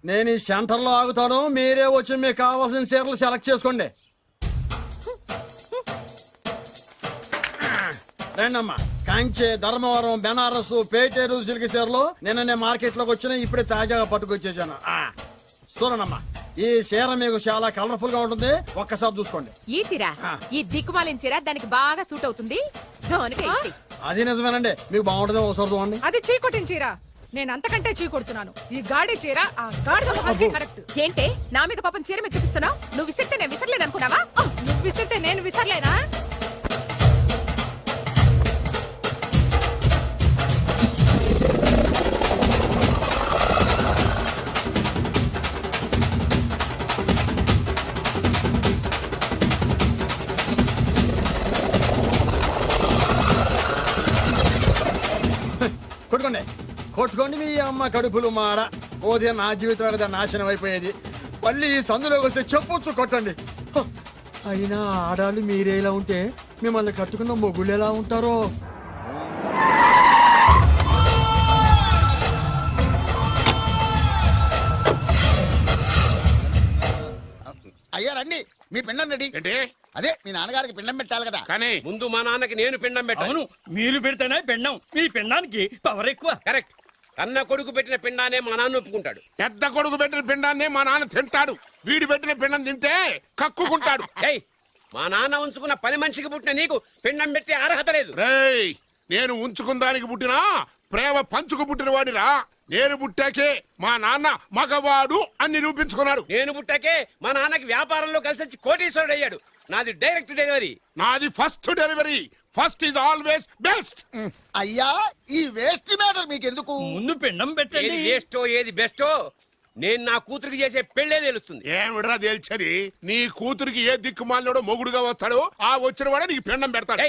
నేను ఈ సెంటర్ లో ఆగుతాను, మీరే వచ్చి మీకు కావాల్సిన చీరలు సెలెక్ట్ చేసుకోండి. రండమ్మా. కంచి, ధర్మవరం, బెనారస్, పేటేరు సిల్క్ చీరలు నిన్ననే మార్కెట్ లోకి వచ్చిన, ఇప్పుడే తాజాగా పట్టుకొచ్చేసాను. చూడండమ్మా, ఈ చీర మీకు చాలా కలర్ఫుల్ గా ఉంటుంది, ఒక్కసారి చూసుకోండి. ఈ చీర, ఈ దిక్కుమాలిన చీర దానికి బాగా సూట్ అవుతుంది. అది నిజమేనండి, మీకు బాగుంటుంది, ఒకసారి చూడండి. అది చీకొట్టిన చీర, నేను అంతకంటే చీకొడుతున్నాను. ఈ గాడి చీర ఆ గాడిద కరెక్ట్. ఏంటే నా మీద కోపం చీర మీద చూపిస్తున్నావు? నువ్వు విసిరితే నేను విసరలేను అనుకున్నావా? నువ్వు విసిరితే నేను విసరలేనా? కొట్టుకోండి, కొట్టుకోండి మీ అమ్మ కడుపులు మాడ. పోతే నా జీవితం కదా నాశనం అయిపోయేది. మళ్ళీ ఈ సందులోకి వస్తే చెప్పొచ్చు కొట్టండి. అయినా ఆడాళ్ళు మీరే ఇలా ఉంటే మిమ్మల్ని కట్టుకున్న మొగుళ్ళు ఎలా ఉంటారో. అయ్యా రండి, మీ పిండం రెడీ. అదే మీ నాన్నగారికి పిండం పెట్టాలి కదా. కానీ ముందు మా నాన్నకి నేను పిండం పెట్టాను. అవును, మీరు పెడితేనే పిండం. మీ పిండానికి పవర్ ఎక్కువ. కరెక్ట్. కన్న కొడుకు పెట్టిన పిండానే మా నాన్న ఒప్పుకుంటాడు. పెద్ద కొడుకు పెట్టిన పిండాన్నే మా నాన్న తింటాడు. వీడి పెట్టిన పిండం తింటే కక్కుకుంటాడు. మా నాన్న ఉంచుకున్న పని మనిషికి పుట్టిన నీకు పిండం పెట్టే అర్హత లేదు. రేయ్, నేను ఉంచుకున్న దానికి పుట్టినా ప్రేమ పంచుకు పుట్టిన వాడిరా. నేను పుట్టాకే మా నాన్న మగవాడు అని నిరూపించుకున్నాడు. నేను పుట్టాకే మా నాన్నకి వ్యాపారంలో కలిసి వచ్చి కోటీశ్వరుడు అయ్యాడు. నాది డైరెక్ట్ డెలివరీ. నాది first delivery. First is always best. అయ్యా, ఈ వేస్ట్ మ్యాటర్ మీకెందుకు? ముందు పిండం ఏది పెట్టండి. వేస్టో ఏది బెస్టో నేను నా కూతురికి చేసే పెళ్ళే తెలుస్తుంది. ఏమిడ్రా తేల్చది? నీ కూతురికి ఏ దిక్కుమాలినోడో మొగుడుగా వస్తాడో ఆ వచ్చిన వాడే నీకు పిండం పెడతాడు.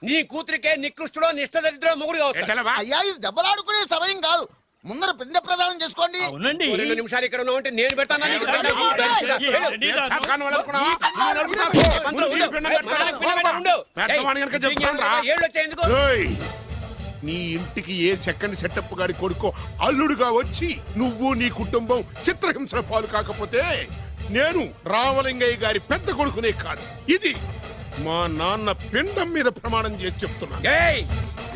నీ కూతురికే నికృష్టుడో నిష్టదరిద్రో మొగుడుగా వస్తాడు. అయ్యా, ఇది దెబ్బలాడుకునే సమయం కాదు. ముందర పిండ ప్రదానం చేసుకోండి. అవునండి. 2 నిమిషాలు ఇక్కడ ఉన్నావు అంటే నేను పెడతాను. నీ ఇంటికి ఏ సెకండ్ సెటప్ గాడి కొడుకో అల్లుడుగా వచ్చి నువ్వు నీ కుటుంబం చిత్రహింసల పాలు కాకపోతే నేను రామలింగయ్య గారి పెద్ద కొడుకునే కాదు, ఇది మా నాన్న పిండం మీద ప్రమాణం చేసి చెప్తున్నాను.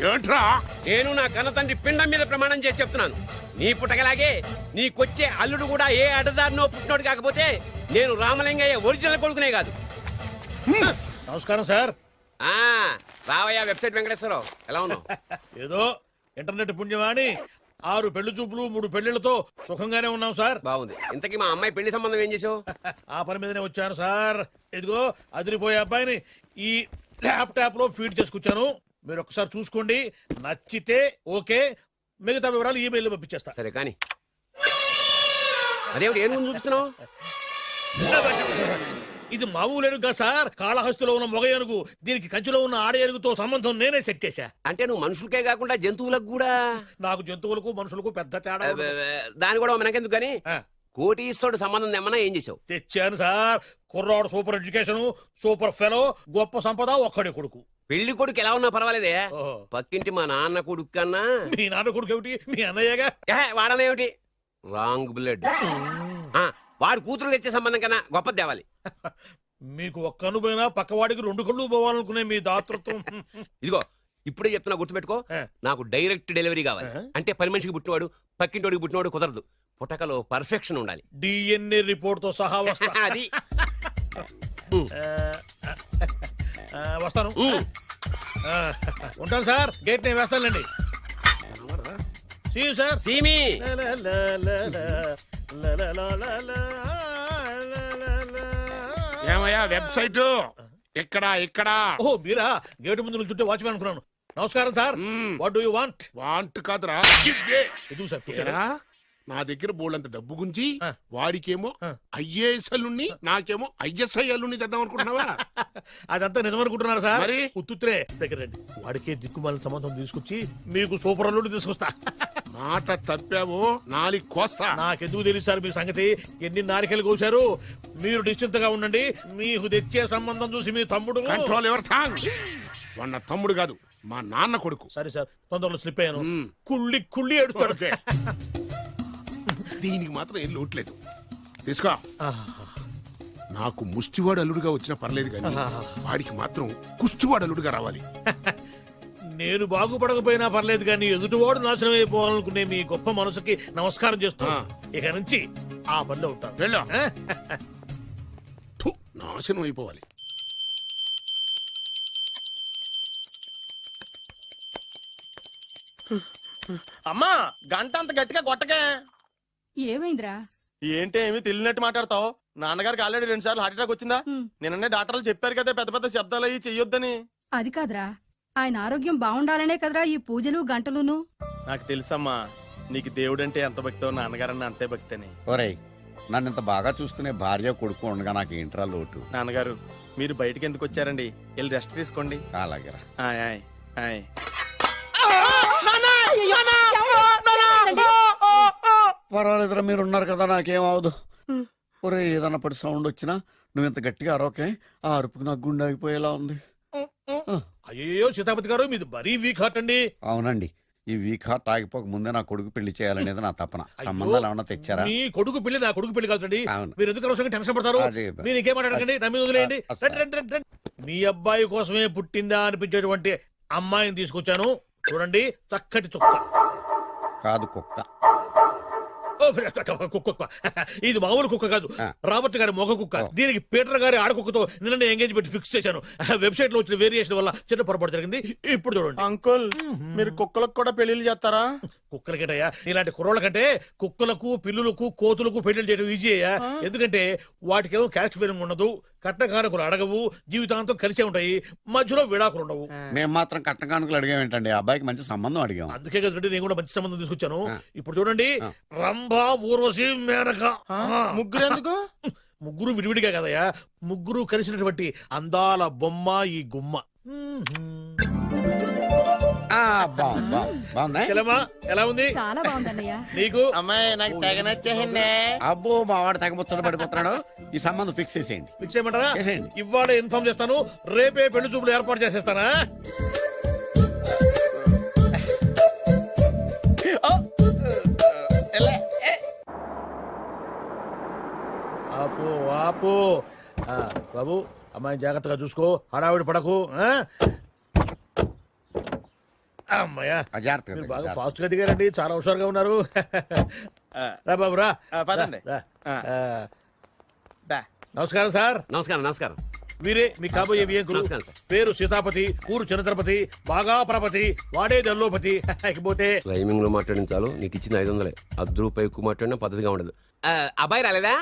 ఏంట్రా? నేను నా కన్న తండ్రి పిండం మీద ప్రమాణం చేసి చెప్తున్నాను. నీ పుట్టగలాగే నీకొచ్చే అల్లుడు కూడా ఏ అడ్డదారినో పుట్టినోడు కాకపోతే నేను రామలింగయ్య ఒరిజినల్ కొడుకునే కాదు. నమస్కారం సార్. రావయ్యా వెబ్సైట్ వెంకటేశ్వరరావు, ఎలా ఉన్నావు? ఏదో ఇంటర్నెట్ పుణ్యమాని 6 పెళ్లి చూపులు 3 పెళ్లిళ్లతో సుఖంగానే ఉన్నాం సార్. బాగుంది. ఇంతకీ మా అమ్మాయి పెళ్లి సంబంధం ఏం చేసావు? ఆ పని మీదనే వచ్చాను సార్. ఇదిగో అదిరిపోయే అబ్బాయిని ఈ ల్యాప్టాప్ లో ఫీడ్ చేసుకొచ్చాను. మీరు ఒకసారి చూసుకోండి, నచ్చితే ఓకే, మిగతా వివరాలు ఈమెయిల్ పంపించేస్తా. సరే కానీ అదేమిటి ఏం ముందు చూపిస్తున్నావు? ఇది మామూలు ఏనుగు సార్, కాళహస్తిలో ఉన్న మొగ ఏనుగు. దీనికి కంచిలో ఉన్న ఆడ ఏనుగుతో సంబంధం నేనే సెట్ చేశా. అంటే నువ్వు మనుషులకే కాకుండా జంతువులకు కూడా? నాకు జంతువులకు మనుషులకు పెద్ద తేడా. దాని కూడా మనకెందుకు కానీ కోటీశ్వరుడు సంబంధం ఏమన్నా ఏం చేసావు? తెచ్చాను సార్. కుర్రాడు సూపర్ ఎడ్యుకేషన్, సూపర్ ఫెలో, గొప్ప సంపద, ఒక్కడే కొడుకు. పెళ్లి కొడుకు ఎలా ఉన్నా పర్వాలేదే, పక్కింటి మా నాన్న కొడుకు కన్నా. మీ నాన్న కొడుకు ఏమిటి? మీ అన్నయ్యగా. వాడనేమిటి? Wrong blood. వాడు కూతురు తెచ్చే సంబంధం కన్నా గొప్ప తేవాలి. మీకు ఒక్క అనుభవైనా పక్కవాడికి 2 కళ్ళు పోవాలనుకునే మీ దాతృత్వం. ఇదిగో ఇప్పుడే చెప్తున్నా, గుర్తుపెట్టుకో. నాకు డైరెక్ట్ డెలివరీ కావాలి. అంటే పని మనిషికి పుట్టినవాడు పక్కింటోడికి పుట్టినవాడు కుదరదు. పుట్టకలో పర్ఫెక్షన్ ఉండాలి. డిఎన్ఏ రిపోర్ట్ తో సహా వస్తా. అది వస్తాను. ఉంటాను సార్. గేట్ నేను వేస్తానండి. సార్ సీమి ఏమయ్యా వెబ్సైట్ ఎక్కడా? ఇక్కడ. ఓ మీరా? గేటు ముందు నుంచుంటే వాచ్మెన్ అనుకున్నాను. నమస్కారం sir. What do you want? Want కాదురా, ఎదుగు సార్. నా దగ్గర బోళ్ళంత డబ్బు గుంచి వాడికేమో ఐఏఎస్ అల్లుని, నాకేమో ఐఎస్ఐ అల్లుని తెద్దాం అనుకుంటున్నావా? అదంతా నిజమనుకుంటున్నారా సార్? మరి ఉత్తుత్రే దగ్గర రండి. వాడికే దిక్కుమాలిన సంబంధం తీసుకొచ్చి మీకు సూపర్ అల్లుడు తీసుకొస్తా. మాట తప్పావో నాలి కోస్తా. నాకెందుకు తెలుసు సార్ మీ సంగతి? ఎన్ని నారికలు కోశారు. మీరు నిశ్చింతగా ఉండండి. మీకు తెచ్చే సంబంధం చూసి మీ తమ్ముడు. Control your tongue. వాడు తమ్ముడు కాదు, మా నాన్న కొడుకు. సరే సార్, తొందరలో స్లిప్ అయ్యాను. కుళ్ళి కుళ్ళి ఏడుస్తాడు. దీనికి మాత్రం ఏం లోట్లేదు తీసుకో నాకు ముష్టివాడు అల్లుడుగా వచ్చినా పర్లేదు కానీ వాడికి మాత్రం కుష్టివాడు అల్లుడుగా రావాలి. నేను బాగుపడకపోయినా పర్లేదు కానీ ఎదుటివాడు నాశనం అయిపోవాలనుకునే మీ గొప్ప మనసుకి నమస్కారం చేస్తూ ఇక నుంచి ఆ పనిలో ఉంటాను. వెళ్ళు. థు, నాశనం అయిపోవాలి. అమ్మా గంట అంత గట్టిగా కొట్టకే. ఏమైందిరా? ఏంటి ఏమి తెలియనట్టు మాట్లాడతావు? నాన్నగారికి ఆల్రెడీ 2 సార్లు హార్ట్ అటాక్ వచ్చిందా? నిన్ననే డాక్టర్లు చెప్పారు కదా పెద్ద పెద్ద శబ్దాలు అయ్యి చెయ్యొద్దని. అది కాదురా, ఆయన ఆరోగ్యం బాగుండాలనే కదరా ఈ పూజలు గంటలును. నాకు తెలుసమ్మా నీకు దేవుడంటే ఎంత భక్తో నాన్నగారన్న అంతే భక్తి అని. ఒరేయ్ నన్ను ఇంత బాగా చూసుకునే భార్య కొడుకు ఉండగా నాకు ఏంట్రా లోటు. నాన్నగారు మీరు బయటికి ఎందుకు వచ్చారండి? వెళ్ళి రెస్ట్ తీసుకోండి. అలాగేరా. ఆయ్ ఆయ్ ఆయ్. పర్వాలేదురా మీరు ఉన్నారు కదా నాకేం అవదు. ఒరే ఏదన్నా పడి సౌండ్ వచ్చినా నువ్వు ఇంత గట్టిగా అరవకే, ఆ అరుపుకి నాకు గుండె ఆగిపోయేలా ఉంది. అయ్యో సీతాపతి గారు మీది మరీ వీక్ హార్ట్ అండి. అవునండి, ఈ వీక్ హార్ట్ ఆగిపోక ముందే నా కొడుకు పెళ్లి చేయాలనేది నా తపన. సంబంధాలు ఏమన్నా తెచ్చారా? మీ కొడుకు పెళ్లి నా కొడుకు పెళ్లి కాదండి. అవును. మీరు ఎందుకు అవసరంగా టెన్షన్ పడతారు? అదే. మీరు ఇంకేమాటండి, నా మీద వదిలేయండి. అస్సలు. రండి, రండి, రండి, రండి. మీ అబ్బాయి కోసమే పుట్టిందా అనిపించేటువంటి అమ్మాయిని తీసుకొచ్చాను. చూడండి, చక్కటి చుక్క. కాదు కుక్క. ఓ, కుక్క. ఇది మామూలు కుక్క కాదు, రాబర్ట్ గారి మొగ కుక్క. దీనికి పీటర్ గారి ఆడకుక్కతో నిన్న ఎంగేజ్మెంట్ ఫిక్స్ చేశాను. వెబ్సైట్ లో వచ్చిన వేరియేషన్ వల్ల చిన్న పొరపాటు జరిగింది. ఇప్పుడు చూడండి. అంకుల్ మీరు కుక్కలకు కూడా పెళ్లిళ్ళు చేస్తారా? కుక్కలకేటయ్యా, ఇలాంటి కుర్రోళ్ళ కంటే కుక్కలకు పిల్లులకు కోతులకు పెళ్లి చేయడం ఈజీ అయ్యా. ఎందుకంటే వాటికేమో క్యాస్ట్ ఫీలింగ్ ఉండదు, కట్నకారకులు అడగవు, జీవితాంతం కలిసే ఉంటాయి, మధ్యలో విడాకులు ఉండవు. మేము మాత్రం కట్న కానుకలు అడిగామేంటండి, అబ్బాయికి మంచి సంబంధం అడిగాం. అందుకే కదండి నేను కూడా మంచి సంబంధం తీసుకొచ్చాను. ఇప్పుడు చూడండి, రంభా, ఊర్వశి, మేనక. ముగ్గురు ఎందుకు? ముగ్గురు విడివిడిగా కదయ్యా, ముగ్గురు కలిసినటువంటి అందాల బొమ్మ ఈ గుమ్మ. బాగుందా? ఎలా ఉంది? చాలా బాగుందన్నయ్య. నీకు? అమ్మాయి నాకు తెగ నచ్చేసిందే. అబ్బో మా వాడు తగ్గబుచ్చట పడిపోతున్నాడు. ఈ సంబంధం ఫిక్స్ చేసేయండి. ఫిక్స్ చేయమంటారా? చేసేయండి. ఇవాళ ఇన్ఫార్మ్ చేస్తాను, రేపే పెళ్లి చూపులు ఏర్పాటు చేసేస్తానా? ఆపు ఆపు. బాబు అమ్మాయిని జాగ్రత్తగా చూసుకో, హడావిడి పడకు. అమ్మాయ్యా, మీరు బాగా ఫాస్ట్ గా దిగారండి, చాలా హుషారుగా ఉన్నారు. రా బాబు రా. పదండి. రా. నమస్కారం సార్. నమస్కారం నమస్కారం. వీరే మీ కాబోయే వియంకులు. నమస్కారం సార్. పేరు సీతాపతి, ఊరు చంద్రపతి, బాగా ప్రపతి, వాడే దల్లోపతి. ఇకపోతే రైమింగ్ లో మాట్లాడించాలు, నీకు ఇచ్చిన 500. ₹10 ఎక్కువ మాట్లాడినా పద్ధతిగా ఉండదు. అబ్బాయి రాలేదా?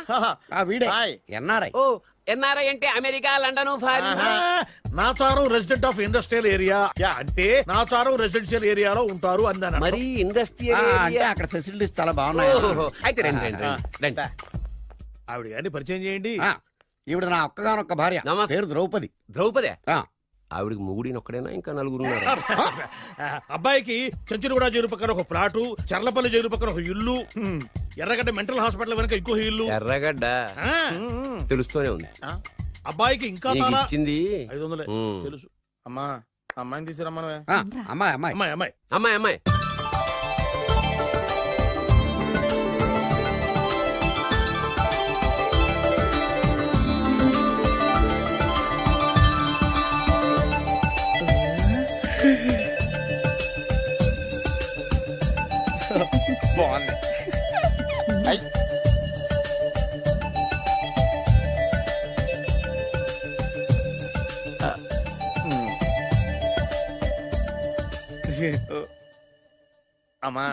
వీడే హాయ్. ఎన్ఆర్ఐ. ఓ, ఎన్ఆర్ఐ అంటే America, London, foreign. Nacharam resident of industrial area. అంటే నాచారం రెసిడెన్షియల్ ఏరియాలో ఉంటారు అందాను. మరి ఇండస్ట్రియల్ అంటే అక్కడ ఫెసిలిటీస్ చాలా బాగున్నాయి. అయితే రండి రండి రండి. ఆవిడ గారిని పరిచయం చేయండి. ఈవిడ నా ఒక్కగానొక్క భార్య, నమస్తే. పేరు ద్రౌపది. ద్రౌపదే? ఆ, ఆవిడికి మొగుడిని ఒక్కడేనా, ఇంకా నలుగురు ఉన్నారు? అబ్బాయికి చంచులగూడ జైలు పక్కన ఒక ప్లాటు, చర్లపల్లి జైలు పక్కన ఒక ఇల్లు, ఎర్రగడ్డ మెంటల్ హాస్పిటల్ వెనక ఇంకో ఇల్లు. ఎర్రగడ్డ ఆ, తెలుస్తూనే ఉంది. అబ్బాయికి ఇంకా నీకు చాలా ఇచ్చింది 500 ఉమ్. తెలుసు. అమ్మా అమ్మాయిని తీసుకురమ్మనవే. అమ్మాయి అమ్మాయి. అమ్మాయి అమ్మాయి అమ్మాయి అమ్మాయి. బాగుంది. అయ్. అమ్మా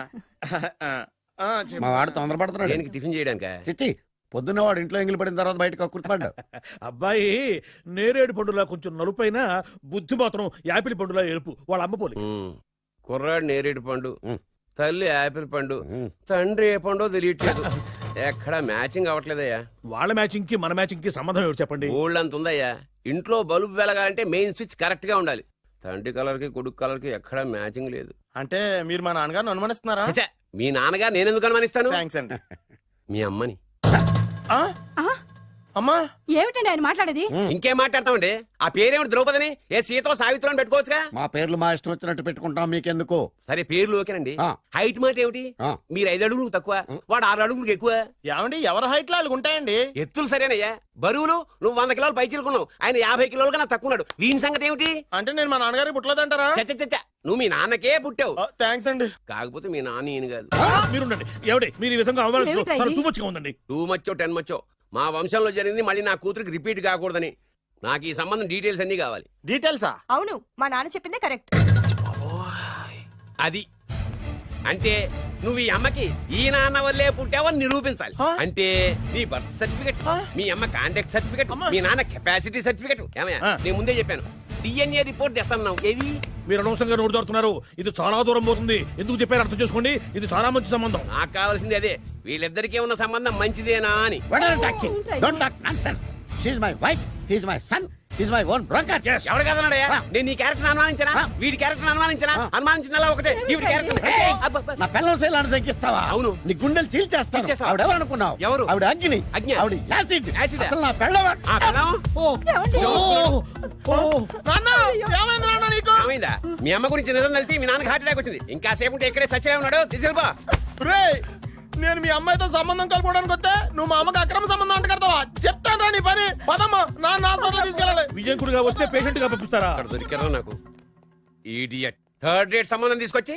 మా వాడు తొందరపడుతున్నాడు. దేనికి టిఫిన్ చేయడానికా? చిచ్చి, పొద్దున్న వాడు ఇంట్లో ఎంగిలి పడిన తర్వాత బయటకు కుర్తుపడ్డాడు. అబ్బాయి నేరేడు పండులా కొంచెం నలుపైన, బుద్ధి మాత్రం యాపిల్ పండులా ఎరుపు. వాళ్ళ అమ్మ పోలి. కుర్రాడు నేరేడు పండు, ఉమ్. తల్లి యాపిల్ పండు, తండ్రి ఏ పండో తెలియట్లేదు. ఎక్కడ మ్యాచింగ్ అవ్వట్లేదయ్యా. వాళ్ళ మ్యాచింగ్ కి మన మ్యాచింగ్ కి సంబంధం ఏమిటి చెప్పండి? ఊళ్ళంత ఉందయ్యా. ఇంట్లో బల్బు వెలగాలంటే మెయిన్ స్విచ్ కరెక్ట్ గా ఉండాలి. తండ్రి కలర్ కి కొడుకు కలర్ కి ఎక్కడ మ్యాచింగ్ లేదు. అంటే మీరు మా నాన్నగారిని అనుమానిస్తున్నారా? ఛే, మీ నాన్నగారు నేనెందుకు అనుమానిస్తాను? థ్యాంక్స్ అండి. మీ అమ్మని. అమ్మా ఏమిటండి ఆయన మాట్లాడేది ఇంకేం మాట్లాడతామండి? ఆ పేరేమిటి ద్రౌపదిని? ఏ సీతో సావిత్రం అని పెట్టుకోవచ్చుగా. మా పేర్లు మా ఇష్టం వచ్చినట్టు పెట్టుకుంటాం, మీకెందుకు? సరే పేర్లు ఓకేనండి. ఆ. హైట్ మాట ఏమిటి? ఆ. మీరు 5 అడుగులు తక్కువ, వాడు 6 అడుగులకు ఎక్కువ. ఏమండి ఎవరి హైట్ లో వాళ్ళకి ఉంటాయండి. ఎత్తులు సరేనయ్యా. బరువులు నువ్వు 100 కిలోలు పై చిలుకున్నావు, ఆయన 50 కిలోలు కన్నా తక్కువ ఉన్నాడు. వీని సంగతి ఏమిటి? అంటే నేను మా నాన్నగారికి పుట్టలేదంటారా? చచ్చ నువ్వు మీ నాన్నకే పుట్టావు. థ్యాంక్స్ అండి. కాకపోతే మీ నాన్న ఈయన కాదు. మీరుండండి. ఎవడే మీరు ఈ విధంగా అవమానిస్తున్నారు? ఏమిటా చాలా ఇది? too much గా ఉందండి. 2 మచ్చో 10 మచ్చో మా వంశంలో జరిగింది మళ్ళీ నా కూతురికి రిపీట్ కాకూడదని నాకు ఈ సంబంధం డీటెయిల్స్ అన్ని కావాలి. డీటెయిల్సా? అవును మా నాన్న చెప్పిందే కరెక్ట్. అది అంటే నువ్వు ఈ అమ్మకి ఈ నాన్న వల్లే పుట్టావని నిరూపించాలి. అంటే నీ బర్త్ సర్టిఫికెట్, మీ అమ్మ కాంటాక్ట్ సర్టిఫికెట్, మీ నాన్న కెపాసిటీ సర్టిఫికెట్. ఏమయ్యా నేను ముందే చెప్పాను DNA రిపోర్ట్ తెస్తాను. ఏవి మీరు అనవసరంగా నోరు జారుతున్నారు. ఇది చాలా దూరం పోతుంది. ఎందుకు చెప్పారు అర్థం చేసుకోండి. ఇది చాలా మంచి సంబంధం. నాకు కావాల్సింది అదే, వీళ్ళిద్దరికీ ఉన్న సంబంధం మంచిదేనా అని. What are you talking? Don't talk nonsense. She's my wife, he's my son, he's my own brother. Yes. ఎవరు కదన్నాడయ్యా? నేను నీ క్యారెక్టర్ అనుమానించనా? వీడి క్యారెక్టర్ అనుమానించనా? అనుమానించిందల్లా ఒకటే. వీడి క్యారెక్టర్ నా పిల్లల శైలాన్ని తగ్గిస్తావా? అవును. నీ గుండెలు చీల్చేస్తాను. చీల్చేస్తావా? ఆవిడ ఎవరు అనుకున్నావు? ఎవరు? ఆవిడ అగ్ని. అగ్ని. ఆవిడ యాసిడ్. యాసిడా? అసలు నా పిల్లవ. ఆ పిల్లం? నాన్న ఏమైంది నాన్న నీకు? ఏమైందా? మీ అమ్మ గురించి నిజం తెలిసి మీ నాన్నకి హార్ట్ అటాక్ వచ్చింది. ఇంకా సేపు ఉంటే ఇక్కడే చచ్చలే ఉన్నాడు. తీసుకెళ్ళిపో. రేయ్, నేను మీ అమ్మాయితో సంబంధం కలుపుకోవడానికి వస్తే నువ్వు మా అమ్మకి అక్రమ సంబంధం అంట కడతావా? చెప్తాను రా నీ పని. పదమ్మా, నాన్న హాస్పిటల్ తీసుకెళ్ళాలి. విజయకుడిగా వస్తే పేషెంట్ గా పంపిస్తారా? అక్కడ దొరికారా నాకు ఈడియట్. 3rd రేట్ సంబంధం తీసుకొచ్చి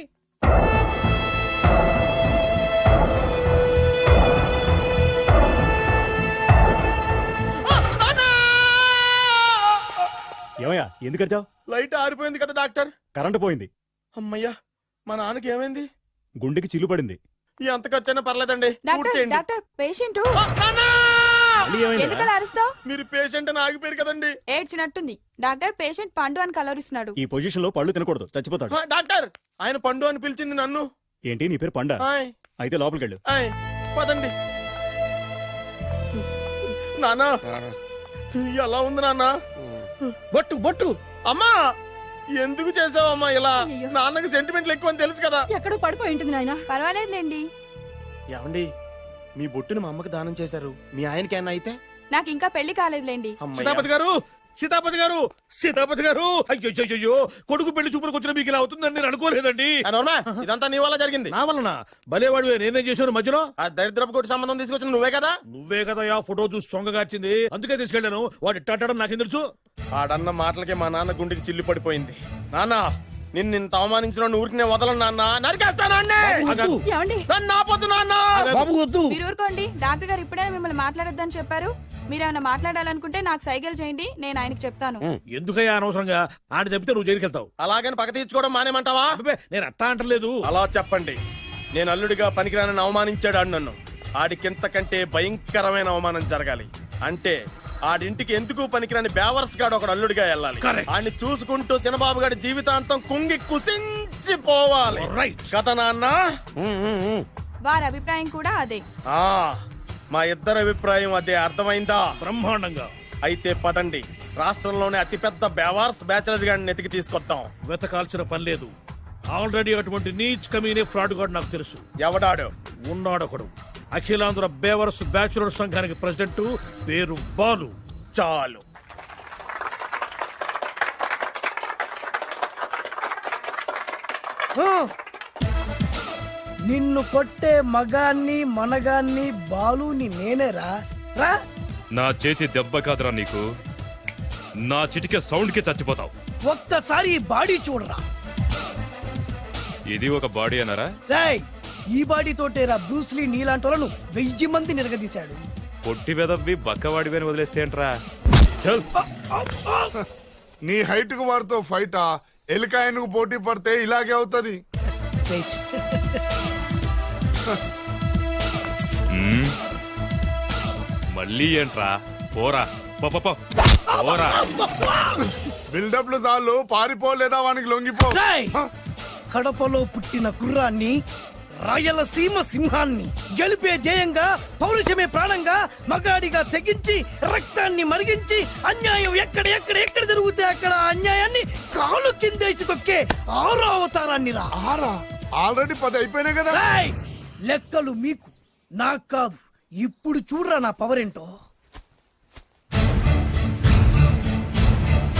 ఏమయ్యా ఎందుకు వచ్చావు? లైట్ ఆరిపోయింది కదా డాక్టర్. కరెంటు పోయింది. అమ్మయ్యా, మా నాన్నకి ఏమైంది? గుండెకి చిల్లు పడింది. ఎంత ఖర్చైనా పర్లేదండి. పూర్తి చేయండి. డాక్టర్ పేషెంట్ నాన్న! మళ్ళీ ఏమైందిరా? ఎందుకలా అరుస్తావు? మీరు పేషెంట్ అని ఆగిపోయారు కదండి. ఏడ్చినట్టుంది. డాక్టర్ పేషెంట్ పండు అని కలరిస్తున్నాడు. ఈ పొజిషన్ లో పళ్ళు తినకూడదు, చచ్చిపోతాడు. డాక్టర్, ఆయన పండు అని పిలిచింది నన్ను. ఏంటి నీ పేరు పండా? ఆయ్, అయితే లోపలికి వెళ్ళు. ఆయ్, పదండి. నాన్న ఎలా ఉంది నాన్న? బొట్టు బొట్టు. అమ్మా, ఎందుకు చేసావమ్మా ఇలా? అయ్యో. నాన్నకి సెంటిమెంట్లు ఎక్కువ అని తెలుసు కదా. ఎక్కడో పడిపోయి ఉంటుంది నాయన. పర్వాలేదులేండి. ఏమండి, మీ బొట్టును మా అమ్మకి దానం చేశారు. మీ ఆయనకి ఏమన్నా అయితే? నాకు ఇంకా పెళ్లి కాలేదులేండి. అమ్మయ్య. సీతాపతి గారు, సీతాపతి గారు, సీతాపతి గారు. అయ్యో, కొడుకు పెళ్లి చూపులకు వచ్చిన మీకు ఇలా అవుతుందని నేను అనుకోలేదండి. ఆ, నోర్మా, ఇదంతా నీ వల్ల జరిగింది. నా వలన భలేవాడు. నేనేం చేశాను మధ్యలో? ఆ దరిద్రపు కొట్టి సంబంధం తీసుకొచ్చిన నువ్వే కదా. నువ్వే కదా ఆ ఫోటో చూసి సొంగగార్చింది. అందుకే తీసుకెళ్ళాను. వాడు ఇట్టాడని నాకేం తెలుసు? ఆడన్న మాటలకే మా నాన్న గుండెకి చిల్లు పడిపోయింది. నాన్న, నిన్ను అవమానించిన ఊరికి నేను వదలను నాన్న. నరికేస్తానండి. ఏమండి? నన్ను ఆపొద్దు నాన్న. బాబు వద్దు. మీరు ఊరుకోండి. డాక్టర్ గారు ఇప్పుడే మిమ్మల్ని మాట్లాడొద్దని చెప్పారు. మీరేమైనా మాట్లాడాలనుకుంటే నాకు సైగలు చేయండి, నేను ఆయనకి చెప్తాను. ఎందుకయ్యా అనవసరంగా? ఆయన చెప్తే నువ్వు జైలుకి వెళ్తావు. అలాగని పక్క తీర్చుకోవడం మానేమంటావా? అబ్బే, నేను అట్టా అంటలేదు. అలా చెప్పండి. నేను అల్లుడిగా పనికిరానని అవమానించాడు ఆడు నన్ను. ఆడికింతకంటే భయంకరమైన అవమానం జరగాలి. అంటే ఆడింటికి ఎందుకు పనికిరాని బేవర్స్ గాడు ఒకడు అల్లుడిగా వెళ్ళాలి. Correct. ఆడిని చూసుకుంటూ చిన్నబాబు గారి జీవితాంతం కుంగి కుసించిపోవాలి. Right. కదా నాన్న? వారి అభిప్రాయం కూడా అదే. ఆ, మా ఇద్దరి అభిప్రాయం అదే. అర్థమైందా? బ్రహ్మాండంగా. అయితే పదండి, రాష్ట్రంలోనే అతిపెద్ద బేవార్స్ బ్యాచిలర్ గాడిని ఎతికి తీసుకొద్దాం. వెతకాల్సిన పని లేదు. ఆల్రెడీ అటువంటి నీచ్ కమీనే ఫ్రాడ్ గాడు నాకు తెలుసు. ఎవడాడు? ఉన్నాడొకడు. అఖిలాంధ్ర బేవరస్ బ్యాచులర్ సంఘానికి ప్రెసిడెంట్, పేరు బాలు. చాలు. నిన్ను కొట్టే మగాన్ని మనగాన్ని బాలుని నేనేరా. రా. నా చేతి దెబ్బ కాదురా నీకు, నా చిటికే సౌండ్ కి చచ్చిపోతావు. ఒక్కసారి ఈ బాడీ చూడరా. ఇది ఒక బాడీ అన్నారా? రాయ్, ఈ బాడీ తోటేరా బ్రూస్లీ నీలాంటోలను 1000 మంది నిరగదీశాడు. పొట్టి వెదవ్వి బక్కవాడివని వదిలేస్తే ఏంట్రా? చల్. నీ హైట్ కు వాడితో ఫైటా? ఎలికాయనకు పోటీ పడితే ఇలాగే అవుతది. మళ్ళీ ఏంట్రా? పోరా, పోరా. బిల్డప్లు చాలు, పారిపోలేదా వానికి లొంగిపో. రాయ్, కడపలో పుట్టిన కుర్రాన్ని, రాయలసీమ సింహాన్ని గెలిపే ధ్యేయంగా, పౌరుషమే ప్రాణంగా, మగాడిగా తెగించి రక్తాన్ని మరిగించి, అన్యాయం ఎక్కడ జరుగుతే అక్కడ అన్యాయాన్ని కాలు కిందేసి తొక్కే 6వ అవతారాన్ని రా. ఆల్రెడీ 10 అయిపోయినాయి కదా. రాయ్, లెక్కలు మీకు, నాకు కాదు. ఇప్పుడు చూడరా నా పవర్ ఏంటో.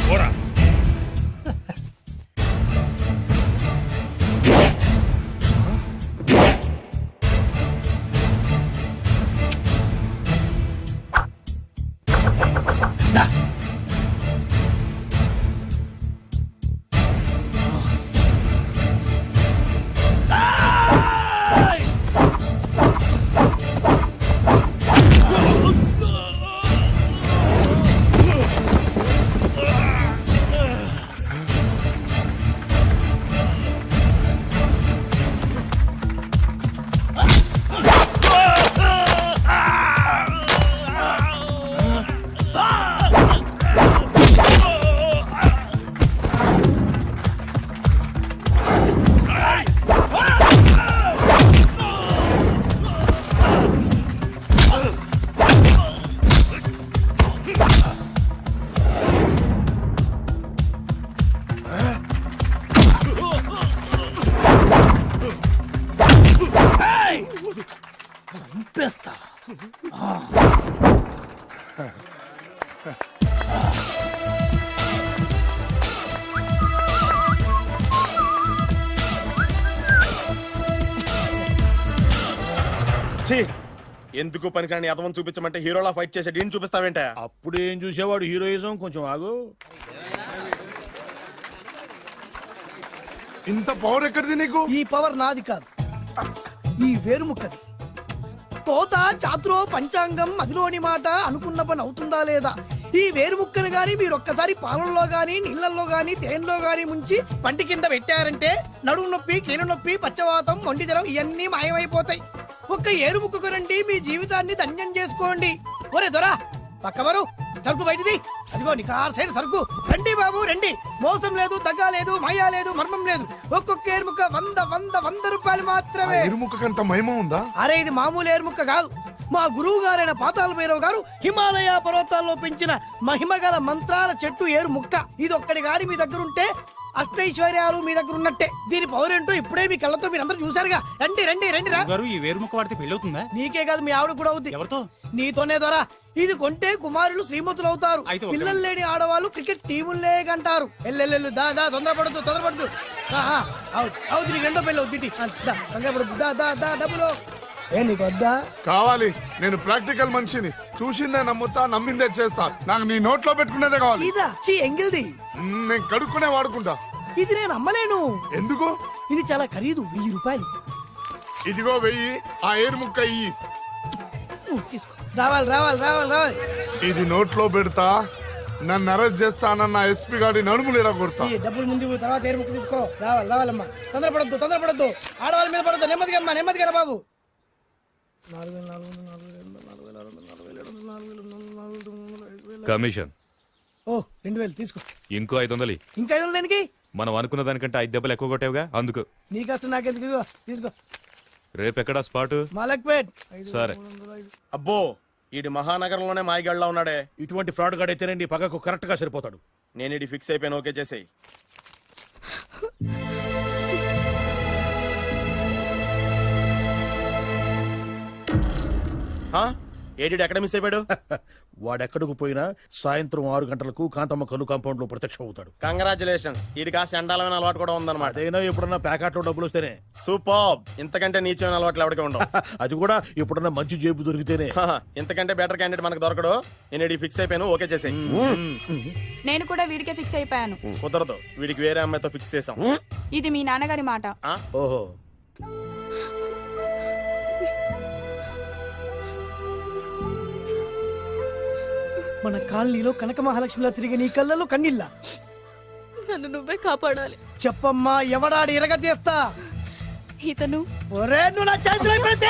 పోరా. చంపేస్తా. ఛీ, ఎందుకు పనికిరాని అదవం చూపించమంటే హీరోలా ఫైట్ చేసే డీన్ చూపిస్తావేంట? అప్పుడు ఏం చూసేవాడు హీరోయిజం, కొంచెం ఆగు. ఇంత పవర్ ఎక్కడిది నీకు? ఈ పవర్ నాది కాదు, ఈ వేరుముక్కది. తోత చాతురో పంచాంగం మదిలోని మాట అనుకున్న పని అవుతుందా లేదా? ఈ వేరుముక్కను గాని మీరు ఒక్కసారి పాలల్లో గాని నీళ్ళల్లో గాని తేనెలో గాని ముంచి పంటి కింద పెట్టారంటే నడుము నొప్పి, కీలు నొప్పి, పచ్చవాతం, మొండి జ్వరం ఇవన్నీ మాయమైపోతాయి. ఒక్క ఏరుముక్కకు రండి, మీ జీవితాన్ని ధన్యం చేసుకోండి. ఒరే దొరా పక్కవరు, సరుకు బయటిది. అదిగో నికార్సైన సరుకు. రండి బాబు రండి, మోసం లేదు, దగ్గ లేదు, మాయా లేదు, మర్మం లేదు. ఒక్కొక్క ఏరుముక్క 100 రూపాయలు మాత్రమే. ఎరుముకంత మహిమ ఉందా? అరే ఇది మామూలు ఏరుముక్క కాదు, మా గురువు గారైన పాతాళ భైరవ్ గారు హిమాలయ పర్వతాల్లో పెంచిన మహిమగల మంత్రాల చెట్టు ఏరు ముక్క. ఇది ఒక్కడి గాని మీ దగ్గర ఉంటే అష్టైశ్వర్యాలు మీ దగ్గర ఉన్నట్టే. దీని పవర్ ఏంటో ఇప్పుడే మీ కళ్ళతో మీరు అందరూ చూసారుగా. రండి రండి రండి రా. ఈ వేరుముక్క వాడితే పెళ్లి అవుతుందా? నీకే కాదు, మీ ఆవిడ కూడా అవుద్ది. ఎవరితో? నీతోనే ద్వారా. ఇది కొంటే కుమారులు శ్రీమంతులు అవుతారు. పిల్లలు లేని ఆడవాళ్ళు క్రికెట్ టీములే కంటారు. ఎల్లెల్లెల్లు దా దా, తొందరపడద్దు. అవుతుంది, నీకు రెండో పెళ్ళి అవుతుంది. తొందరపడద్దు, దా దా దా, డబ్బులు ఏ నీకు వద్దా? కావాలి. నేను ప్రాక్టికల్ మనిషిని. చూసిందే నమ్ముతా, నమ్మిందే చేస్తా. నాకు నీ నోట్లో పెట్టుకునేదే కావాలి. ఇదా చీ ఎంగిల్ది. నేను కడుక్కునే వాడుకుంటా. ఇది నేను అమ్మలేను. ఎందుకు? ఇది చాలా ఖరీదు, 1000 రూపాయలు. ఇదిగో 1000, ఆ ఏరు ముక్క ఇయ్యి. తీసుకో. రావాలి. ఇది నోట్లో పెడతా, నన్ను అరెస్ట్ చేస్తానన్న ఎస్పీ గారి నడుములు ఇలా కొడతా. ఈ డబ్బులు ముందు, తర్వాత ఏరు ముక్క తీసుకో. రావాలమ్మా. తొందరపడద్దు. ఆడవాళ్ళ మీద పడద్దు. నెమ్మదిగా బాబు. 4,400. కమిషన్. ఓ 2000 తీసుకో. ఇంకో 500. ఇంకా 500 దేనికి? మనం అనుకున్న దానికంటే 5 దెబ్బలు ఎక్కువ కొట్టావుగా, అందుకు. నీ కష్టం నాకెందుకు? ఇదిగో తీసుకో. రేపెక్కడా స్పాట్? మలక్పేట్. సరే. అబ్బో, ఈడి మహానగరంలోనే మాయగాళ్ళ ఉన్నాడే. ఇటువంటి ఫ్రాడ్ గాడు అయితేనండి పక్కకు కరెక్ట్ గా సరిపోతాడు. నేను ఇది ఫిక్స్ అయిపోయాను, ఓకే చేసేయి. ఏడి ఎక్కడ మిస్ అయిపోయాడు? వాడెక్కడికి పోయినా సాయంత్రం 6 గంటలకు కాంతమ్మ కలు కాంపౌండ్ లో ప్రత్యక్షం అవుతాడు. కంగ్రాచులేషన్స్, ఈడి కాస్త ఎండాలమైన అలవాటు కూడా ఉందన్నమాట. అదైనా ఎప్పుడన్నా ప్యాకెట్లో డబ్బులు వస్తేనే. సూపర్, ఇంతకంటే నీచమైన అలవాట్లు ఎవరికి ఉండవు. అది కూడా ఎప్పుడన్నా మంచి జేబు దొరికితేనే. ఇంతకంటే బెటర్ క్యాండిడేట్ మనకు దొరకడు. నేను ఇది ఫిక్స్ అయిపోయాను, ఓకే చేసేయి. నేను కూడా వీడికే ఫిక్స్ అయిపోయాను. కుదరదు, వీడికి వేరే అమ్మాయితో ఫిక్స్ చేసాం. ఇది మీ నాన్నగారి మాట. ఓహో, మన కాలనీలో కనక మహాలక్ష్మిలా తిరిగి నీ కళ్ళలో కన్నీళ్ళ. నన్ను నువ్వే కాపాడాలి. చెప్పమ్మా, ఎవడాడి ఎరగ తీస్తా. ఇతను ఒరే నువ్వు నా చేతిలో పెడితే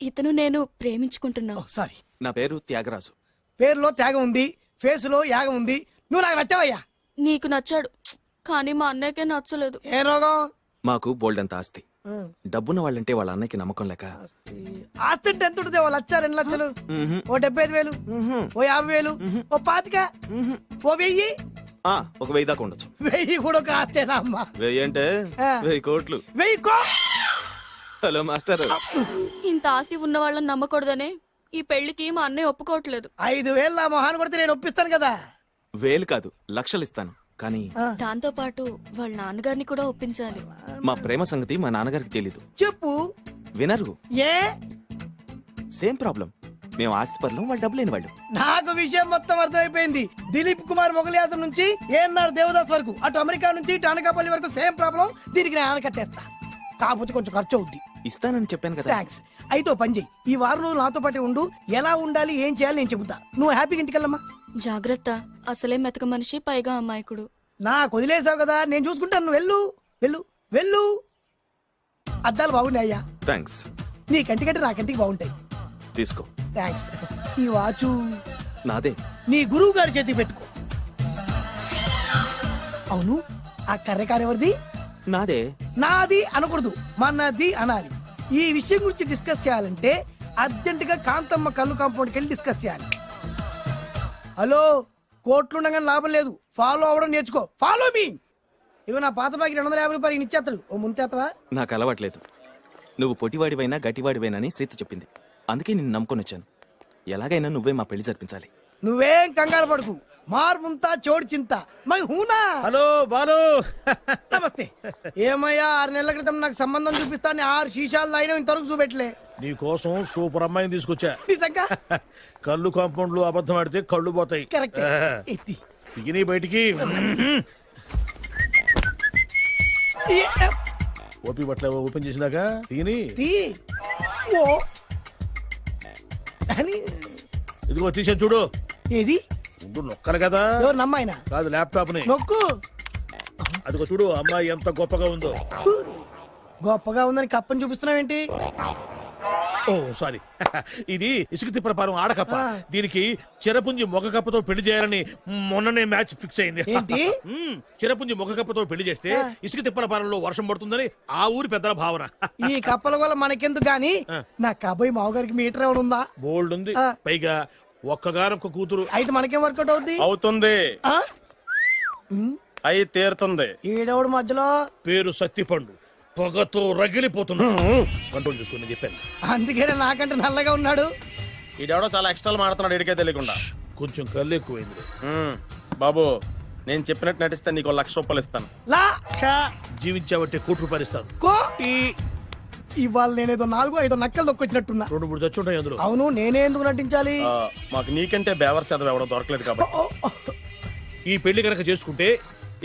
ఇతను నేను ప్రేమించుకుంటున్నావు. సారీ, నా పేరు త్యాగరాజు. పేరులో త్యాగం ఉంది, ఫేసులో యాగం ఉంది. నువ్వు నాకు నచ్చావయ్యా. నీకు నచ్చాడు, కానీ మా అన్నయ్యకే నచ్చలేదు. ఏ రోగం? మాకు బోల్డంత ఆస్తి. డబ్బున్న వాళ్ళంటే వాళ్ళ అన్నకి నమ్మకం లేక. ఆస్తి అంటే ఎంత ఉంటుంది? 1,00,000, 2 లక్షలు, ఓ 75,000, ఓ 50,000, ఓ 25,000, ఓ 1000. ఒక 1000 దాకా ఉండొచ్చు. 1000 కూడా ఒక ఆస్తేనా అమ్మా? 1000 అంటే 1000 కోట్లు. 1000 హలో మాస్టర్, ఇంత ఆస్తి ఉన్న వాళ్ళని నమ్మకూడదనే ఈ పెళ్లికి మా అన్నయ్య ఒప్పుకోవట్లేదు. 5,000 నా మొహాన్ని కొడితే నేను ఒప్పిస్తాను కదా. వేలు కాదు లక్షలు ఇస్తాను కానీ దాంతో పాటు వాళ్ళ నాన్నగారిని కూడా ఒప్పించాలి. మా ప్రేమ సంగతి మా నాన్నగారికి తెలీదు. చెప్పు. వినరు. ఏ సేమ్ ప్రాబ్లం. మేము ఆస్తి పరులు, వాళ్ళు డబ్బు లేని వాళ్ళు. నాకు విషయం మొత్తం అర్థమైపోయింది. దిలీప్ కుమార్ మొగలియాసం నుంచి ఏఎన్ఆర్ దేవదాస్ వరకు, అటు అమెరికా నుంచి ఇటు అనకాపల్లి వరకు సేమ్ ప్రాబ్లం. దీనికి నేను ఆనకట్టేస్తా. కాకపోతే కొంచెం ఖర్చు అవుద్ది. ఇస్తానని చెప్పాను కదా. థ్యాంక్స్. అయితే ఓ పని చెయ్యి, ఈ వారం రోజులు నాతో పాటే ఉండు. ఎలా ఉండాలి, ఏం చేయాలి నేను చెబుతా. నువ్వు హ్యాపీగా ఇంటికెళ్ళమ్మా. జాగ్రత్త, అసలే మెతక మనిషి, పైగా అమాయకుడు. నాకు వదిలేసావు కదా, నేను చూసుకుంటాను. నువ్వు వెళ్ళు వెళ్ళు వెళ్ళు. అద్దాలు బాగున్నాయి అయ్యా. థ్యాంక్స్. నీ కంటికంటే నా కంటికి బాగుంటాయి. తీసుకో. థ్యాంక్స్. ఈ వాచు నాదే. నీ గురువు గారి చేతికి పెట్టుకో. అవును, ఆ కర్రెకారు ఎవరిది? నాదే. నాది అనకూడదు, మనది అనాలి. ఈ విషయం గురించి డిస్కస్ చేయాలంటే అర్జెంట్ గా కాంతమ్మ కళ్ళు కాంపౌండ్కి వెళ్ళి డిస్కస్ చేయాలి. హలో, కోట్లుండగానే లాభం లేదు. ఫాలో అవ్వడం నేర్చుకో. Follow me. ఇవి నా పాత బాకి 250 రూపాయలు ఇచ్చేస్తాడు. ఓ ముంతేత్తవా? నాకు అలవాట్లేదు. నువ్వు పొటివాడివైనా గట్టివాడివైనా అని సీత చెప్పింది. అందుకే నిన్ను నమ్ముకొని వచ్చాను. ఎలాగైనా నువ్వే మా పెళ్లి జరిపించాలి. నువ్వేం కంగారు పడకు. మార్ ముంతా చోడు చింత మై హూనా. హలో బాలు. నమస్తే. ఏమయ్యా, 6 నెలల క్రితం నాకు సంబంధం చూపిస్తాను 6 శీషాలు అయినా ఇంతవరకు చూపెట్టలే. నీ కోసం సూపర్ అమ్మాయిని తీసుకొచ్చా. నిజంగా? కళ్ళు కాంపౌండ్ లో అబద్ధం ఆడితే కళ్ళు పోతాయి. కరెక్ట్. ఎత్తి దిగిని బయటికి. ఓపి బట్ల ఓపెన్ చేసినాక తిని తీ. ఓ అని. ఇదిగో తీసే చూడు. ఏది? ఉండు, నొక్కరు కదా. ఎవరు నమ్మాయినా? కాదు, ల్యాప్టాప్ ని నొక్కు. అదిగో చూడు, అమ్మాయి ఎంత గొప్పగా ఉందో. గొప్పగా ఉందని కప్పని చూపిస్తున్నావేంటి? ఓ సారీ. ఇది ఇసుక తిప్పరపారం ఆడకప్ప. దీనికి చిరపుంజి మొగ కప్పతో పెళ్లి చేయాలని మొన్ననే మ్యాచ్ ఫిక్స్ అయింది. ఏంటి? చిరపుంజి మొగ కప్పతో పెళ్లి చేస్తే ఇసుక తిప్పరపారంలో వర్షం పడుతుందని ఆ ఊరి పెద్దల భావన. ఈ కప్పల వల్ల మనకెందుకు గాని, నా కాబోయే మావగారికి మీటర్ ఏమైనా ఉందా? బోల్డ్ ఉంది. పైగా ఒక్కగానొక్క కూతురు. అయితే మనకేం వర్కౌట్ అవుద్ది? అవుతుంది. అయి తీరుతుంది. ఈడవుడు మధ్యలో పేరు సత్తిపండు. పొగతో రగిలిపోతున్నా. కంట్రోల్ చూసుకుని చెప్పాను. అందుకేనే నాకంటే నల్లగా ఉన్నాడు. ఈడెవడో చాలా ఎక్స్ట్రాలు మాడుతున్నాడు, ఇడికే తెలియకుండా. కొంచెం కళ్ళు ఎక్కువైంది. బాబు, నేను చెప్పినట్టు నటిస్తే నీకు 1,00,000 రూపాయలు ఇస్తాను. జీవించావంటే ₹1,00,000 ఇస్తాను. ఇవాళ నేనేదో 4-5 నక్కలు దొక్కొచ్చినట్టున్నా. 2-3 చచ్చుంటాయి అందులో. అవును, నేనే ఎందుకు నటించాలి? మాకు నీకంటే బేవర్ చదువు ఎవడో దొరకలేదు కాబట్టి. ఈ పెళ్లి కనుక చేసుకుంటే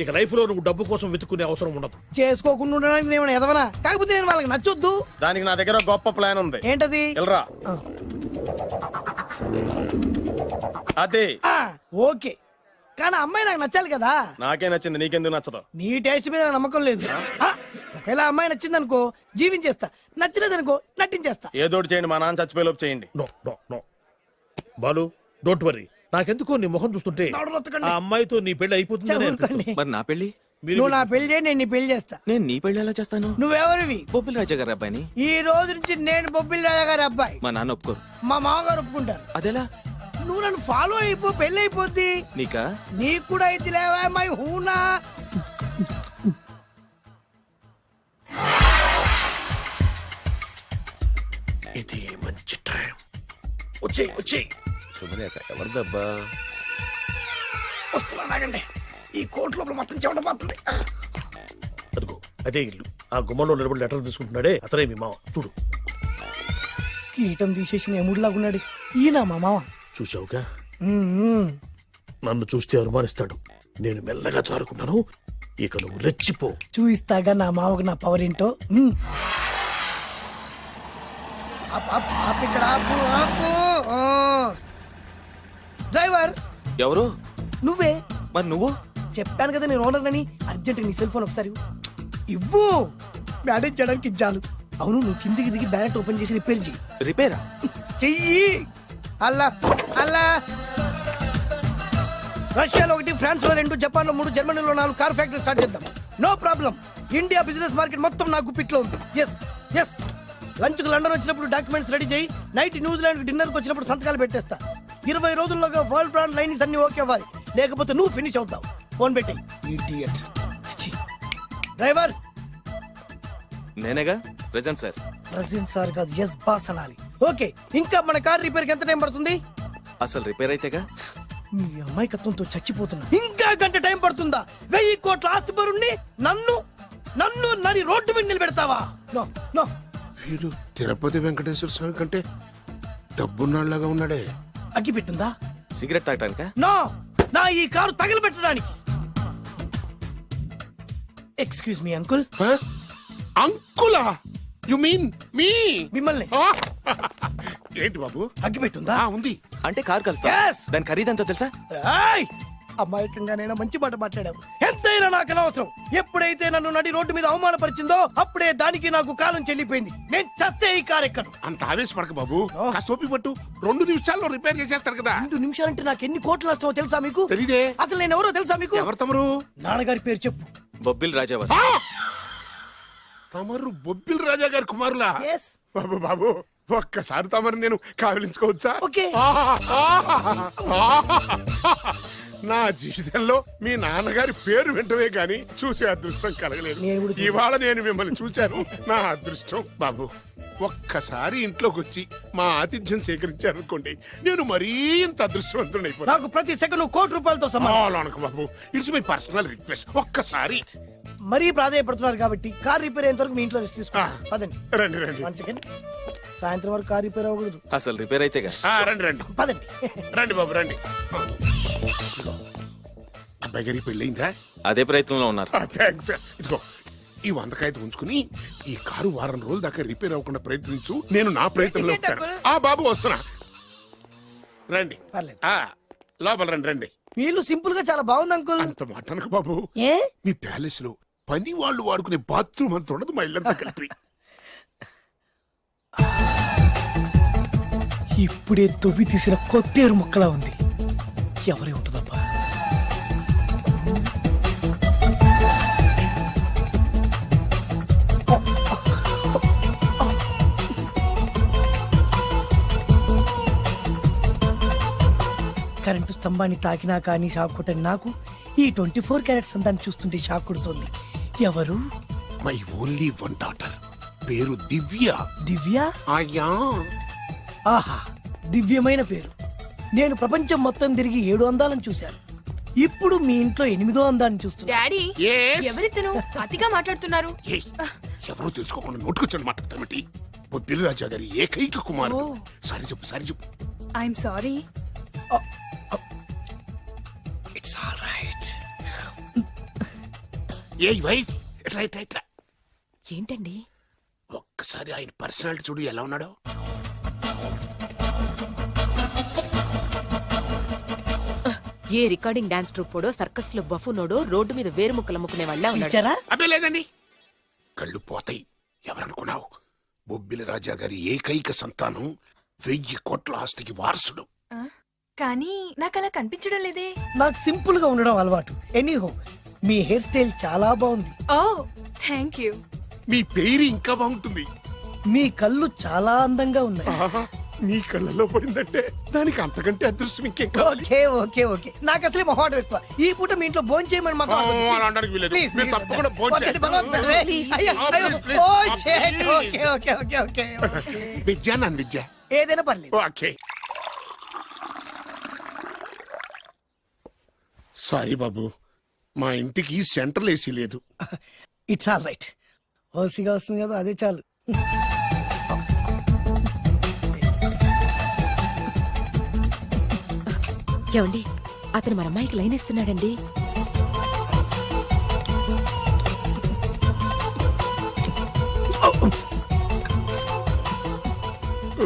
ఇక లైఫ్ లో నువ్వు డబ్బు కోసం వెతుక్కునే అవసరం ఉండదు. చేసుకోకుండా ఉండడానికి నేను ఎదవనా? కాకపోతే నేను వాళ్ళకి నచ్చొద్దు. దానికి నా దగ్గర గొప్ప ప్లాన్ ఉంది. ఏంటది? వెళ్ళరా. అదే. ఓకే, కానీ అమ్మాయి నాకు నచ్చాలి కదా. నాకే నచ్చింది, నీకెందుకు నచ్చదు? నీ టేస్ట్ మీద నాకు నమ్మకం లేదు. ఒకవేళ అమ్మాయి నచ్చింది అనుకో, జీవించేస్తా. నచ్చలేదనుకో, నటించేస్తా. ఏదోటి చేయండి, మా నాన్న చచ్చిపోయేలోపు చేయండి. No no no Balu, don't worry. నాకెందుకో నీ ముఖం చూస్తుంటే ఆ అమ్మాయితో నీ పెళ్లి అయిపోతుంది. మరి నా పెళ్లి? నువ్వు నా పెళ్లి చేయి, నేను నీ పెళ్లి చేస్తా. నేను నీ పెళ్లి ఎలా చేస్తాను? నువ్వెవరివి? బొబ్బిలి రాజా గారి అబ్బాయిని. ఈ రోజు నుంచి నేను బొబ్బిలి రాజా గారి అబ్బాయి. మా నాన్న ఒప్పుకోరు. మా మామగారు ఒప్పుకుంటారు. అదెలా? నువ్వు నన్ను ఫాలో అయిపో, పెళ్లి అయిపోద్ది. నీకా? నీకు కూడా అయితే లేవా మై హూనా. ఇది మంచి టైం. వచ్చేయ్ వచ్చేయ్. శుభలేఖ ఎవరిదబ్బా? వస్తున్నా, నాగండి. ఈ కోట్ లోపల మొత్తం చెమట పోతుంది. అదిగో అదే ఇల్లు. ఆ గుమ్మంలో నిలబడి లెటర్ తీసుకుంటున్నాడే అతనే మీ మామ. చూడు, కీటం తీసేసిన ఎముడిలాగున్నాడు. ఈయన మా మామ. చూసావుగా? నన్ను చూస్తే అనుమానిస్తాడు. నేను మెల్లగా చారుకున్నాను. ఇక నువ్వు రెచ్చిపో. చూయిస్తాగా నా మామకు నా పవర్ ఏంటో. ఇక్కడ ఆపు, ఆపు. డ్రైవర్ ఎవరు? నువ్వే. మరి నువ్వు? చెప్పాను కదా నేను ఓనర్ అని. అర్జెంట్ నీ సెల్ ఫోన్ ఒకసారి ఇవ్వు. మేనేజ్ చేయడానికి ఇచ్చాను. అవును, నువ్వు కిందికి దిగి బ్యాలెట్ ఓపెన్ చేసి రిపేర్ చెయ్యి. రిపేరా? చెయ్యి. అల్లా అల్లా. రష్యాలో 1, ఫ్రాన్స్ లో 2, జపాన్ లో 3, జర్మనీలో 4 కార్ ఫ్యాక్టరీ స్టార్ట్ చేద్దాం. No problem. India business market మొత్తం నా గుప్పిట్లో ఉంది. Yes yes. లంచ్ కు లండన్ వచ్చినప్పుడు డాక్యుమెంట్స్ రెడీ చేయి. నైట్ న్యూజిలాండ్ డిన్నర్ కు వచ్చినప్పుడు సంతకాలు పెట్టేస్తా. 20 రోజుల్లోగా వరల్డ్ బ్రాండ్ లైన్స్ అన్ని ఓకే అవ్వాలి. లేకపోతే నువ్వు ఫినిష్ అవుతావు. ఫోన్ పెట్టి. ఇడియట్. డ్రైవర్. నేనేగా ప్రెజెంట్ సార్. ప్రెసిడెంట్ సార్ కాదు, ఎస్ బాస్ అనాలి. ఓకే, ఇంకా మన కార్ రిపేర్ కి ఎంత టైం పడుతుంది? అసలు రిపేర్ అయితేగా. మీ అమాయకత్వంతో చచ్చిపోతున్నా. ఇంకా గంట టైం పడుతుందా? 1000 కోట్ల ఆస్తిపరుణ్ణి నన్ను నన్ను నరి రోడ్డు మీద నిలబెడతావా? No no. వీడు తిరుపతి వెంకటేశ్వర స్వామి కంటే డబ్బున్నాళ్ళగా ఉన్నాడే. అగ్గి పెట్టుందా? సిగరెట్ తాగటానికా? నో, నా ఈ కారు తగలబెట్టడానికి. Excuse me uncle. అంకులా? You mean me? మిమ్మల్ని. ఏంటి బాబు? అగ్గి పెట్టుందా? ఉంది. అంటే కారు కలుస్తా Yes. దాని ఖరీదంతా తెలుసా? ఏయ్! అమాయకంగానైనా మంచి మాట మాట్లాడావు. ఎంతైనా నాకు అనవసరం. ఎప్పుడైతే నన్ను నడి రోడ్డు మీద అవమానపరిచిందో అప్పుడే దానికి నాకు కాలం చెల్లిపోయింది. నేను చస్తే ఈ కారు ఎక్కను. అంత ఆవేశపడక బాబు. కాస్త ఓపిక పట్టు. 2 నిమిషాల్లో రిపేర్ చేసేస్తారు కదా. 2 నిమిషాలంటే నాకు ఎన్ని కోట్లు నష్టమో తెలుసా మీకు? తెలీదే. అసలు నేను ఎవరో తెలుసా మీకు? ఎవరు తమరు? నాన్నగారి పేరు చెప్పు. బొబ్బిల్ రాజావారు. తమరు బొబ్బిల్ రాజా గారి కుమారులా? Yes. బాబు బాబు ఒక్కసారి తమరు నేను కావలించుకోవచ్చా? ఓకే. నా జీవితంలో మీ నాన్నగారి పేరు వింటమే గాని చూసే అదృష్టం కలగలేదు. నేను కూడా చూడలేదు. ఇవాళ నేను మిమ్మల్ని చూశాను. నా అదృష్టం. బాబు ఒక్కసారి ఇంట్లోకి వచ్చి మా ఆతిథ్యం సేకరించారనుకోండి, నేను మరీ ఇంత అదృష్టవంతుడైపోతాను. నాకు ప్రతి సెకండ్ కోటి సమానం. బాబు ఇట్స్ మై పర్సనల్ రిక్వెస్ట్. ఒక్కసారి మరీ ప్రాధాయపడుతున్నారు కాబట్టి కార్ రిపేర్ అయ్యేంత వరకు మీ ఇంట్లో రెస్ట్ తీసుకోండి. పదండి. రండి రండి. 1 సెకండ్. సాయంత్రం వరకు కార్ రిపేర్ అవ్వకూడదు. అసలు రిపేర్ అయితే రండి రండి. పదండి. రండి బాబు రండి. అబ్బాయి గారి పెళ్ళయిందా? అదే ప్రయత్నంలో ఉన్నారు. థ్యాంక్స్. ఇదిగో ఈ 100 కాగితం ఉంచుకుని ఈ కారు వారం రోజుల దాకా రిపేర్ అవ్వకుండా ప్రయత్నించు. నేను నా ప్రయత్నంలో ఉంటాను. బాబు వస్తున్నా. రండి. పర్లేదు. లోపల రండి రండి. వీళ్ళు సింపుల్ గా చాలా బాగుంది అంకుల్. అంత మాట అనకు బాబు. ఏ? మీ ప్యాలెస్ లో పని వాళ్ళు వాడుకునే బాత్రూమ్ అంత ఉండదు మా ఇల్లంతా కలిపి. ఇప్పుడే తొవ్వి తీసిన కొత్తేరు ముక్కలా ఉంది. ఎవరే ఉంటుందబ్బా? కరెంటు స్తంభాన్ని తాకినా కానీ షాక్ కొట్టని నాకు ఈ 24 క్యారెట్స్ అందాన్ని చూస్తుంటే షాక్ కొడుతుంది. ఎవరు? My only 1 daughter. పేరు దివ్య. దివ్య? అయ్యా. ఆహా, దివ్యమైన పేరు. నేను ప్రపంచం మొత్తం తిరిగి 7 అందాలను చూశాను. ఇప్పుడు మీ ఇంట్లో 8వ అందాన్ని చూస్తున్నా. Daddy Yes? ఎవరితను అతిగా మాట్లాడుతున్నారు? ఏయ్, ఎవరో తెలుసుకోకుండా నోటుకొచ్చాడు మాట్లాడతామటి. బొబ్బిలి రాజా గారి ఏకైక కుమారుడు. సారీ చెప్పు సారీ చెప్పు. I'm sorry. It's all right. A wife ఎట్లా ఎట్లా ఎట్లా ఏంటండి? ఒక్కసారి ఆయన పర్సనాలిటీ చూడు ఎలా ఉన్నాడో. ఏ రికార్డింగ్ డాన్స్ ట్రూపోడో సర్కస్ లో బఫునోడో రోడ్డు మీద వేరు ముక్కలు అమ్ముకునే వాళ్ళ ఇచ్చారా? అబ్బే లేదండి. కళ్ళు పోతాయి. ఎవరనుకున్నావు? బొబ్బిలి రాజా గారి ఏకైక సంతానం 1000 కోట్ల ఆస్తికి వారసుడు. కానీ నాకు అలా కనిపించడం లేదే. నాకు సింపుల్ గా ఉండడం అలవాటు. ఎనీహో, మీ హెయిర్ స్టైల్ చాలా బాగుంది. ఓ థ్యాంక్ యూ. మీ పేరు ఇంకా బాగుంటుంది. మీ కళ్ళు చాలా అందంగా ఉన్నాయి. ఆహా, నీ కళ్ళలో పడిందంటే దానికి అంతకంటే అదృష్టం ఇంకేం కావాలి. Okay okay okay. నాకు అసలే మొహాటం ఎక్కువ. ఈ పూట మీ ఇంట్లో భోజనం చేయమని మాకు అలా అనడానికి వీలేదు. మీరు తప్పకుండా భోంచేయాలి. విద్య నన్ను విద్య ఏదైనా పర్లేదు. ఓకే. సారీ బాబు, మా ఇంటికి సెంట్రల్ ఏసీ లేదు. It's all right. ఓసిగా వస్తుంది కదా, అదే చాలు. ఏమండి, అతను మన అమ్మాయికి లైన్ ఇస్తున్నాడండి.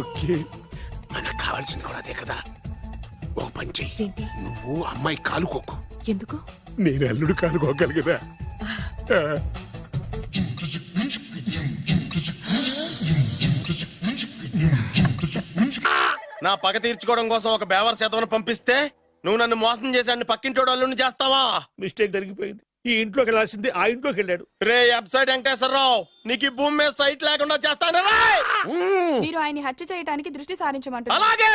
ఓకే, మనకు కావాల్సింది కూడా అదే కదా. ఓ పని చెయ్యి. ఏంటి? నువ్వు అమ్మాయి కాలు కొక్కు. ఎందుకు? నేను అల్లుడు కాలు కొక్కాలి కదా. నా పగ తీర్చుకోవడం కోసం ఒక బేవర్ శాతం పంపిస్తే నువ్వు నన్ను మోసం చేశాన్ని పక్కింటోడు అల్లుని చేస్తావా? మిస్టేక్ జరిగిపోయింది. ఈ ఇంట్లోకి వెళ్ళాల్సింది ఆ ఇంట్లోకి వెళ్ళాడు. రే వెబ్సైట్ వెంకటేశ్వరరావు, నీకు ఈ భూమి మీద సైట్ లేకుండా చేస్తాను. మీరు ఆయన్ని హత్య చేయడానికి దృష్టి సారించమంటున్నారు. అలాగే.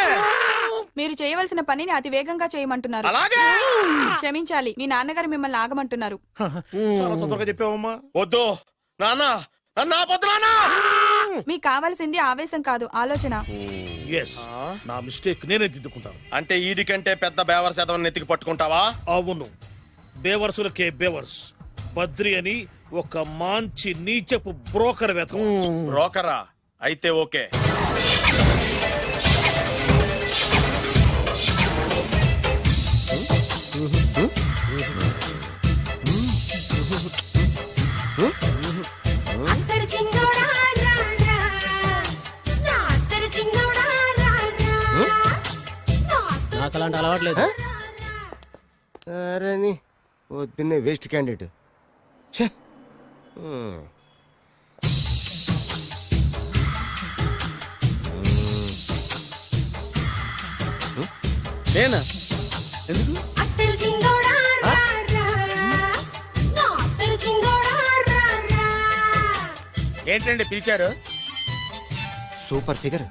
మీరు చేయవలసిన పనిని అతి వేగంగా చేయమంటున్నారు. అలాగే. క్షమించాలి, మీ నాన్నగారు మిమ్మల్ని ఆగమంటున్నారు. చాలా తొందరగా చెప్పావమ్మా. వద్దు నాన్న, నన్ను ఆపొద్దులానా? మీకు కావాల్సింది ఆవేశం కాదు, ఆలోచన. ఎస్, నా మిస్టేక్ నేనే దిద్దుకుంటాను. అంటే ఈడి కంటే పెద్ద బేవర్ శాతం నెత్తికి పట్టుకుంటావా? అవును, బేవర్సులకే బేవర్స్. బద్రి అని ఒక మంచి నీచపు బ్రోకర్ వేతం. బ్రోకరా? అయితే ఓకే. నాకు అలాంటి అలవాట్లేదు. అరే పొద్దున్నే వేస్ట్ క్యాండిడేట్. నేనా? ఎందుకు? ఏంటండి పిలిచారు? Super figure.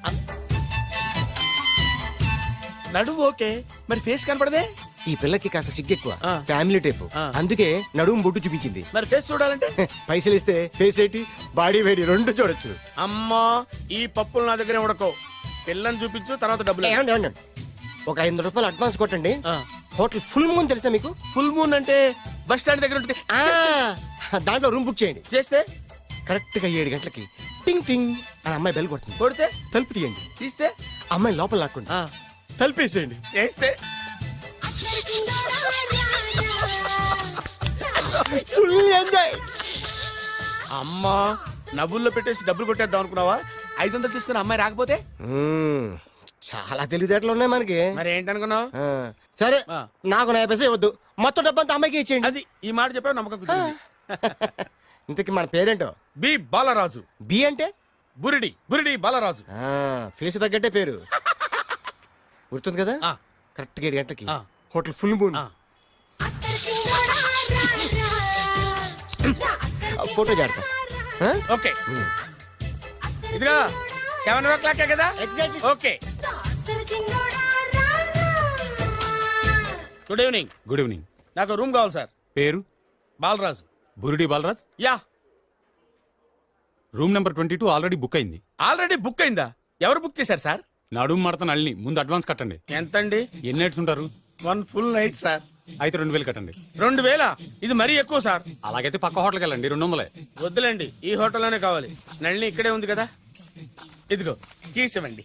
నడువు ఓకే, మరి ఫేస్ కనపడదే. ఈ పిల్లకి కాస్త సిగ్గెక్కువ, ఫ్యామిలీ టైప్. అందుకే నడుము బొట్టు చూపించింది. మరి ఫేస్ చూడాలంటే పైసలు ఇస్తే ఫేస్ ఏంటి, బాడీ వేడి రెండు చూడొచ్చు. అమ్మా, ఈ పప్పులు నా దగ్గర ఉడకో. పిల్లని చూపించు, తర్వాత డబ్బులు. ఒక 500 రూపాయలు అడ్వాన్స్ కొట్టండి. హోటల్ ఫుల్ మూన్ తెలుసా మీకు? ఫుల్ మూన్ అంటే బస్ స్టాండ్ దగ్గర ఉంటుంది. దాంట్లో రూమ్ బుక్ చేయండి. చేస్తే కరెక్ట్ గా 7 గంటలకి టింగ్ టింగ్ అని అమ్మాయి బెల్ కొడుతుంది. కొడితే తలుపు తీయండి. తీస్తే అమ్మాయి లోపల లాక్కుండి తలుపేసేయండి. చేస్తే ఫుల్ ఎంజాయ్. అమ్మా, నవ్వుల్లో పెట్టేసి డబ్బులు కొట్టేద్దాం అనుకున్నావా? 500 తీసుకుని అమ్మాయి రాకపోతే? చాలా తెలివితేటలు ఉన్నాయి మనకి. మరి ఏంటనుకున్నావు? సరే, నాకు 50 పైసే వద్దు, మొత్తం డబ్బంతా అమ్మాయికి ఇచ్చేయండి. అది ఈ మాట చెప్పావు, నమ్మకం కుదిరింది. ఇంతకి మన పేరేంటో? బి బాలరాజు. బి అంటే బురిడి, బురిడి బాలరాజు. ఫేస్ తగ్గట్టే పేరు. గుర్తుంది కదా? కరెక్ట్ గా 7 గంటలకి హోటల్ ఫుల్ మూన్. ఫోటో చేడతా. ఓకే, ఇదిగా 7 కదా? Exactly. Okay. Good evening. Good evening. నాకు రూమ్ కావాలి సార్. పేరు? Balaraju. Burudi Balaraj. Yeah. Room number 22 already book అయింది. ఆల్రెడీ బుక్ అయిందా? ఎవరు బుక్ చేశారు సార్? నడుము మడత నల్ని. ముందు అడ్వాన్స్ కట్టండి. ఎంతండి? ఎన్ని నైట్స్ ఉంటారు? 1 ఫుల్ నైట్ సార్. అయితే 2000 కట్టండి. 2000? ఇది మరీ ఎక్కువ సార్. అలాగైతే పక్క హోటల్కి వెళ్ళండి, 200. వద్దులేండి, ఈ హోటల్లోనే కావాలి. నళిని ఇక్కడే ఉంది కదా. ఇదిగో కీస్ ఇవ్వండి.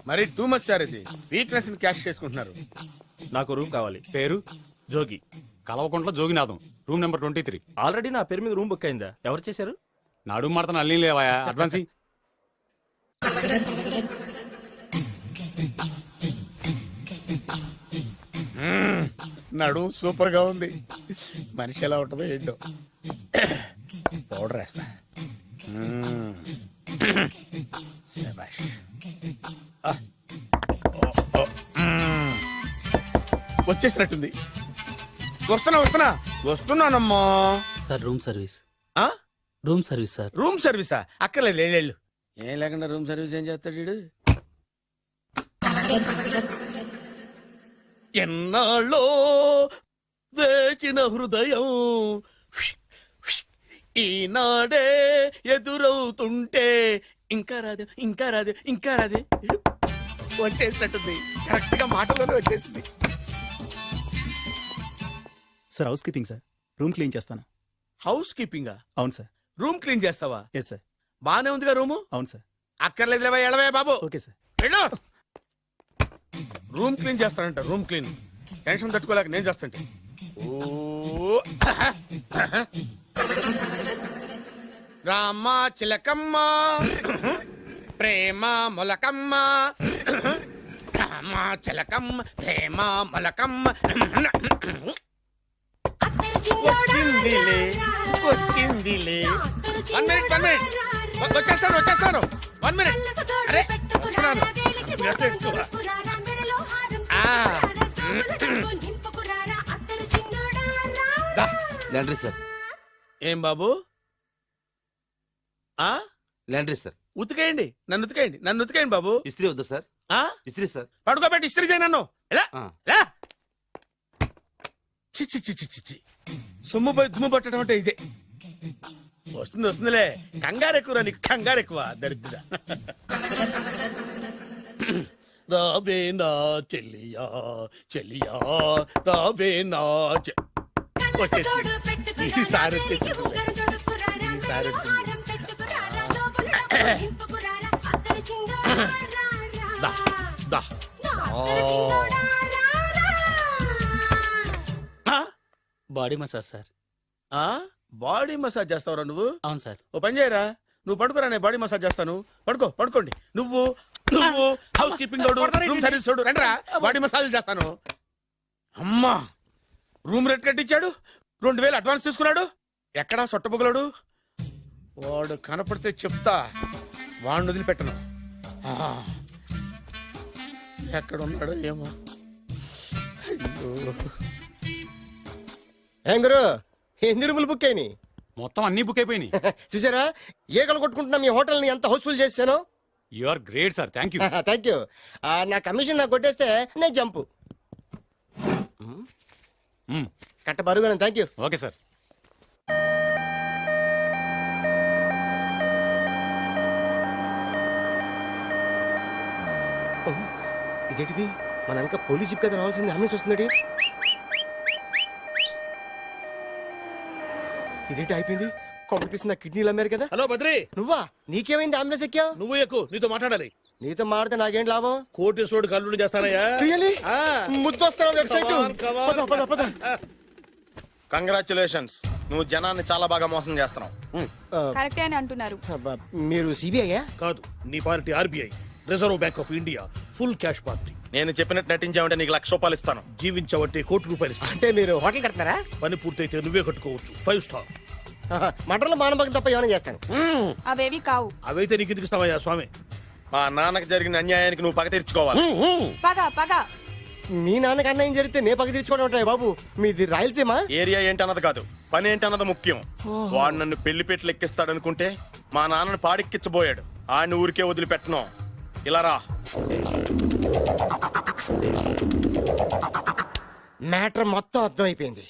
మరి టూ మచ్ సార్, ఇది వీక్నెస్ ని క్యాష్ చేసుకుంటున్నారు. నాకు రూమ్ కావాలి. పేరు? Jogi. Kalavakuntla Joginatham. Room number 23. Already నా పేరు మీద రూమ్ బుక్ అయిందా? ఎవరు చేశారు? నడుము మడత నల్లి లేవా? అడ్వాన్స్ ఇయ్యి. నడు సూపర్ గా ఉంది. మనిషి ఎలా ఉంటుందో ఏంటో. పౌడర్ వేస్తా. శభాష్. వచ్చేసినట్టుంది. వస్తున్నానమ్మా. Sir room service. ఆ? Room service sir. రూమ్ సర్వీసా? అక్కర్లేదు, లేళ్ళు. ఏం లేకుండా రూమ్ సర్వీస్ ఏం చేస్తాడు వీడు? ఎన్నాళ్ళో వేచిన హృదయం ఈనాడే ఎదురవుతుంటే ఇంకా రాదు, ఇంకా రాదు, ఇంకా రాదు. వచ్చేసినట్టుంది. కరెక్ట్ గా మాటలోనే వచ్చేసింది. Sir housekeeping sir. Room clean చేస్తాను. హౌస్ కీపింగా? అవును సార్. రూమ్ క్లీన్ చేస్తావా? Yes sir. బానే ఉందిగా రూము? అవును సార్. అక్కర్లేదు, ఎడవే బాబు. Okay sir. వెళ్ళు. రూమ్ క్లీన్ చేస్తానంట. రూమ్ క్లీన్ టెన్షన్ తట్టుకోలేక నేను చేస్తాంటే. ఓ రామ చిలకమ్మ ప్రేమ మొలకమ్మ, రామ చిలకమ్మ ప్రేమ మొలకమ్మ. వచ్చిందిలే, వచ్చిందిలే. 1 మినిట్. వచ్చేస్తాను. 1 మినిట్. అరే వస్తున్నాను. Laundry sir. ఏం బాబు? Laundry sir. ఉతికేయండి, నన్ను ఉతికేయండి బాబు. ఇస్త్రీ వద్దా సార్? ఇస్త్రీ సార్. పడుకోబెట్టి ఇస్త్రీ చేయి నన్ను. ఎలా? చి చి చి చి చి. సొమ్ముపై దుమ్ము పట్టడం అంటే ఇదే. వస్తుంది వస్తుందిలే, కంగారు ఎక్కువ నీకు, కంగారు ఎక్కువ దరిద్ర. రావే నా చెల్లియా చెల్లియా రావే నా వచ్చేసి ఈసారి వచ్చేసి ఈసారి వచ్చింది. దా, దా. Body massage sir. Body massage చేస్తావురా నువ్వు? అవును సార్. ఓ పని చేయరా, నువ్వు పడుకోరా, నేను బాడీ మసాజ్ చేస్తాను. పడుకోండి. నువ్వు హౌస్ కీపింగ్ తోడు, రూమ్ సర్వీస్ తోడు, రండిరా బాడీ మసాజ్ చేస్తాను. అమ్మా, రూమ్ రేట్ కట్టించాడు, 2000 అడ్వాన్స్ తీసుకున్నాడు. ఎక్కడా సొట్టబుగలాడు? వాడు కనపడితే చెప్తా, వాడిని వదిలిపెట్టను. ఎక్కడున్నాడో ఏమో. ఏం గురు, ఎన్ని రూములు బుక్ అయినాయి? మొత్తం అన్ని బుక్ అయిపోయినాయి. చూసారా, ఈగలు కొట్టుకుంటున్నా మీ హోటల్ ని ఎంత హౌస్ఫుల్ చేశాను. You are great sir, thank you. Thank you. నా కమిషన్ నాకు కొట్టేస్తే నేను జంపు కట్ట బరువు. Thank you. Okay sir. ఇదేంటిది, మన వెనక పోలీస్ జిప్ కదా రావాల్సింది, అంబులెన్స్ వస్తుంది. ఇదేంటి అయిపోయింది? కాంపిటీషన్ నా కిడ్నీలు అమ్మారు కదా. హలో బద్రి, నువ్వా? నీకేమైంది? అంబులెన్స్ ఎక్కావు? నువ్వు ఎక్కువ, నీతో మాట్లాడాలి. నీతో మాడితే నాకేం లాభం? కోటేశ్వరుడు కల్లుడు చేస్తానయ్యా. ముద్దు వస్తాను వెబ్సైట్. కంగ్రాచులేషన్స్, నువ్వు జనాన్ని చాలా బాగా మోసం చేస్తున్నావు. కరెక్టే అని అంటున్నారు. మీరు సిబిఐయా? కాదు, నీ party RBI, reserve bank of India, full cash party. నేను చెప్పినట్టు నటించావంటే నీకు ₹1,00,000 ఇస్తాను. జీవించవంటే ₹1,00,00,000 ఇస్తాను. అంటే మీరు హోటల్ కడతారా? పని పూర్తయితే నువ్వే కట్టుకోవచ్చు, 5 స్టార్. మటన్లో మానభంగం తప్ప ఏమైనా చేస్తాను. అవేవి కావు. అవైతే నీకు ఎందుకు ఇస్తావయ్యా స్వామి? మా నాన్నకి జరిగిన అన్యాయానికి నువ్వు పగ తీర్చుకోవాలి. పగ మీ నాన్నకి అన్యాయం జరిగితే నే పగ తీర్చుకోవడం ఉంటాయి బాబు. మీది రాయలసీమ. ఏరియా ఏంటన్నది కాదు, పని ఏంటన్నది ముఖ్యం. వాడు నన్ను పెళ్లిపేటలు ఎక్కిస్తాడనుకుంటే మా నాన్నని పాడెక్కించబోయాడు. ఆయన ఊరికే వదిలిపెట్టను. ఇలా రా. మ్యాటర్ మొత్తం అర్థమైపోయింది.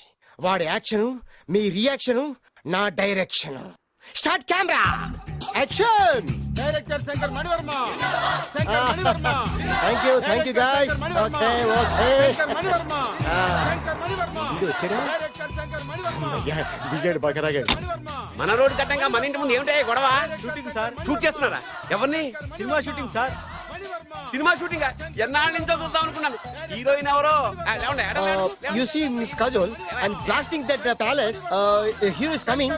వాడి యాక్షన్, మీ రియాక్షన్, నా direction. Start camera, action. Director Shankar Mani Varma. Thank you guys. Okay వచ్చాడు, దిగాడు బకరాగాడు. మన రోడ్డు కట్టంగా మన ఇంటి ముందు ఏమిటాయి గొడవ? Shooting sir. షూట్ చేస్తున్నారా? ఎవరిని? Cinema shooting sir. Cinema shooting ఎన్నాళ్ళ నుంచో చూద్దాం అనుకున్నాను. హీరోయిన్ ఎవరో? You see Miss Kajol, I'm blasting that palace. Hero is coming.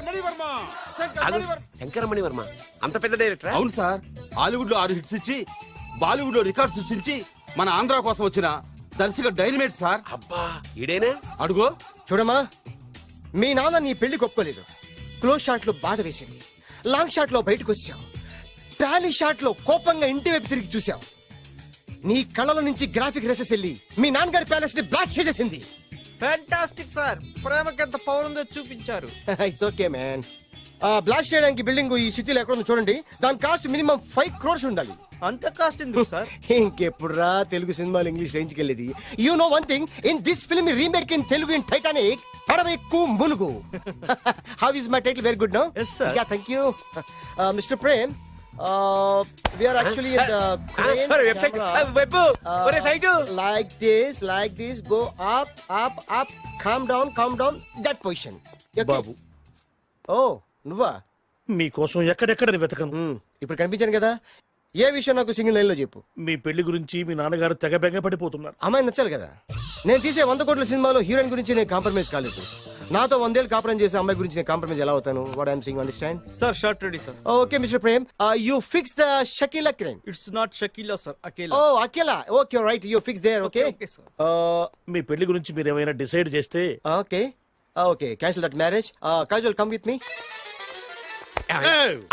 Shankaramani Varma అంత పెద్ద డైరెక్టర్? అవును సార్, హాలీవుడ్ లో 6 హిట్స్ ఇచ్చి బాలీవుడ్ లో రికార్డ్ సృష్టించి మన ఆంధ్ర కోసం వచ్చిన దర్శక డైనమేట్ సార్. అబ్బా, ఈడేనా? అడుగో. చూడమ్మా, మీ నాన్న నీ పెళ్లి ఒప్పుకోలేదు. క్లోజ్ షాట్ లో బాధ వేసింది, లాంగ్ షాట్ లో బయటకు వచ్చావు, టాలీ షాట్ లో కోపంగా ఇంటి వైపు తిరిగి చూసావు. నీ కళ్ళలో నుంచి గ్రాఫిక్ రెసెస్ వెళ్ళి మీ నాన్నగారి ప్యాలెస్ ని బ్లాస్ట్ చేసేసింది. ఫ్యాంటాస్టిక్ సార్, ప్రేమకి ఎంత పవర్ ఉందో చూపించారు. It's okay man. బ్లాస్ట్ చేయడానికి బిల్డింగ్ ఈ సిటీలో ఎక్కడ ఉందో చూడండి. దాని కాస్ట్ మినిమం 5 crores ఉండాలి. అంత కాస్ట్ ఎందుకు సార్? ఇంకెప్పుడురా తెలుగు సినిమాలు ఇంగ్లీష్ రేంజ్ కి వెళ్ళేది. You know one thing, in this film remake in Telugu in Titanic, పడవెక్కు మునుగు. How is my title? Very good no? Yes, sir. Yeah, thank you. Mister Prem, we are actually at the crane website camera. Web ఒరే site like this, go up, calm down, that position. Okay? బాబు, Oh, నువ్వా? మీకోసం ఎక్కడెక్కడ వెతకను. ఇప్పుడు కనిపించాను కదా. ఏ విషయం నాకు single line లో చెప్పు. మీ పెళ్లి గురించి మీ నాన్నగారు తెగ బెంగ పడిపోతున్నారు. అమ్మాయి నచ్చాలి కదా. నేను తీసే 100 కోట్ల సినిమాలో హీరోయిన్ గురించి నేను కాంప్రమైజ్ కాలేదు. నాతో 100 ఏళ్ళు కాపురం చేసే అమ్మాయి గురించి నేను కాంప్రమైజ్ ఎలా అవుతాను? What I'm saying, understand? Sir shot ready sir. Okay mister Prem, you fix the Shakeela crane. It's not Shakeela sir, Akela. Oh Akela, okay right, you fix there. Okay మీ పెళ్లి గురించి మీరు ఏమైనా డిసైడ్ చేస్తే okay cancel that marriage. Kajal come with me.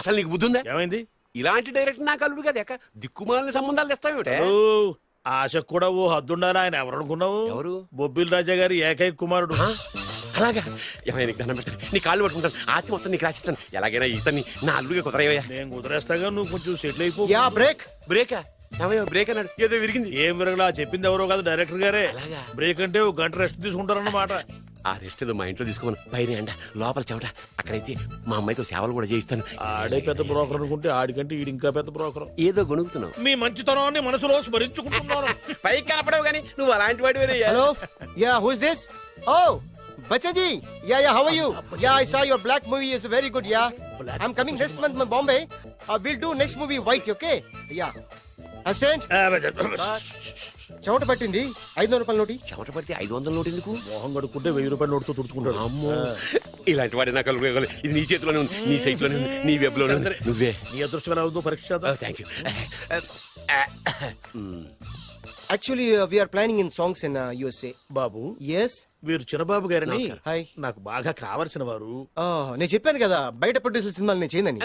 అసలు నీకు బుద్ధి ఉందా? ఏమైంది? ఇలాంటి డైరెక్టర్ నాకు అల్లుడు కదా, దిక్కుమాలని సంబంధాలు తెస్తావేమిటే? ఆశ కూడా ఓ హద్దుండాలి. ఆయన ఎవరు అనుకున్నావు? ఎవరు? బొబ్బిల్ రాజా గారి ఏకైక కుమారుడు. అలాగా? ఏమైనా నీకు దండం పెడతాను, నీ కాళ్ళు పట్టుకుంటాను, ఆస్తి మొత్తం నీకు రాసిస్తాను. ఎలాగైనా ఇతన్ని నా అల్లుడిగా కుదరయ్యా. నేను కుదిరేస్తాగా, నువ్వు కొంచెం సెటిల్ అయిపో. Yeah, break. బ్రేకా? ఏమయ్యో బ్రేక్ అన్నాడు, ఏదో విరిగింది. ఏం విరగలా? చెప్పింది ఎవరో కాదు, డైరెక్టర్ గారే. అలాగా? బ్రేక్ అంటే 1 గంట రెస్ట్ తీసుకుంటారన్నమాట. ఆ రెస్ట్ ఏదో మా ఇంట్లో తీసుకోమను. పైన ఎండ లోపల చెమట. అక్కడైతే మా అమ్మాయితో సేవలు కూడా చేయిస్తాను. ఆడే పెద్ద బ్రోకర్ అనుకుంటే ఆడికంటే ఈడు ఇంకా పెద్ద బ్రోకర్. ఏదో గొణుగుతున్నావు. మీ మంచితనాన్ని మనసులో స్మరించుకుంటున్నాను. పైకి కనపడవు కానీ నువ్వు అలాంటి వాడివేనే. Hello yeah who is this oh Bachchaji yeah yeah how are you yeah I saw your black movie is very good yeah I am coming next month Bombay will do next movie white okay yeah assistant చెమట పట్టింది 500 రూపాయల నోటి. చెమట పడితే 500 note ఎందుకు? మొహం కడుక్కుంటే 1000 రూపాయల నోటుతో తుడుచుకుంటాడు. అమ్మో, ఇలాంటి వాడి నాకు ఇది నీ చేతిలోనే ఉంది, నీ సైట్ లోనే ఉంది, నీ వెబ్ లోనే ఉంది. నువ్వే నీ అదృష్టం ఎలా ఉందో పరీక్ష చేద్దాం. Thank you. Actually we are planning in songs in USA. బాబు ఎస్ వీరు చిన్నబాబు గారని హాయ్. నాకు బాగా కావలసిన వారు. నేను చెప్పాను కదా బయట ప్రొడ్యూసర్ సినిమాలు నేను చేయదని.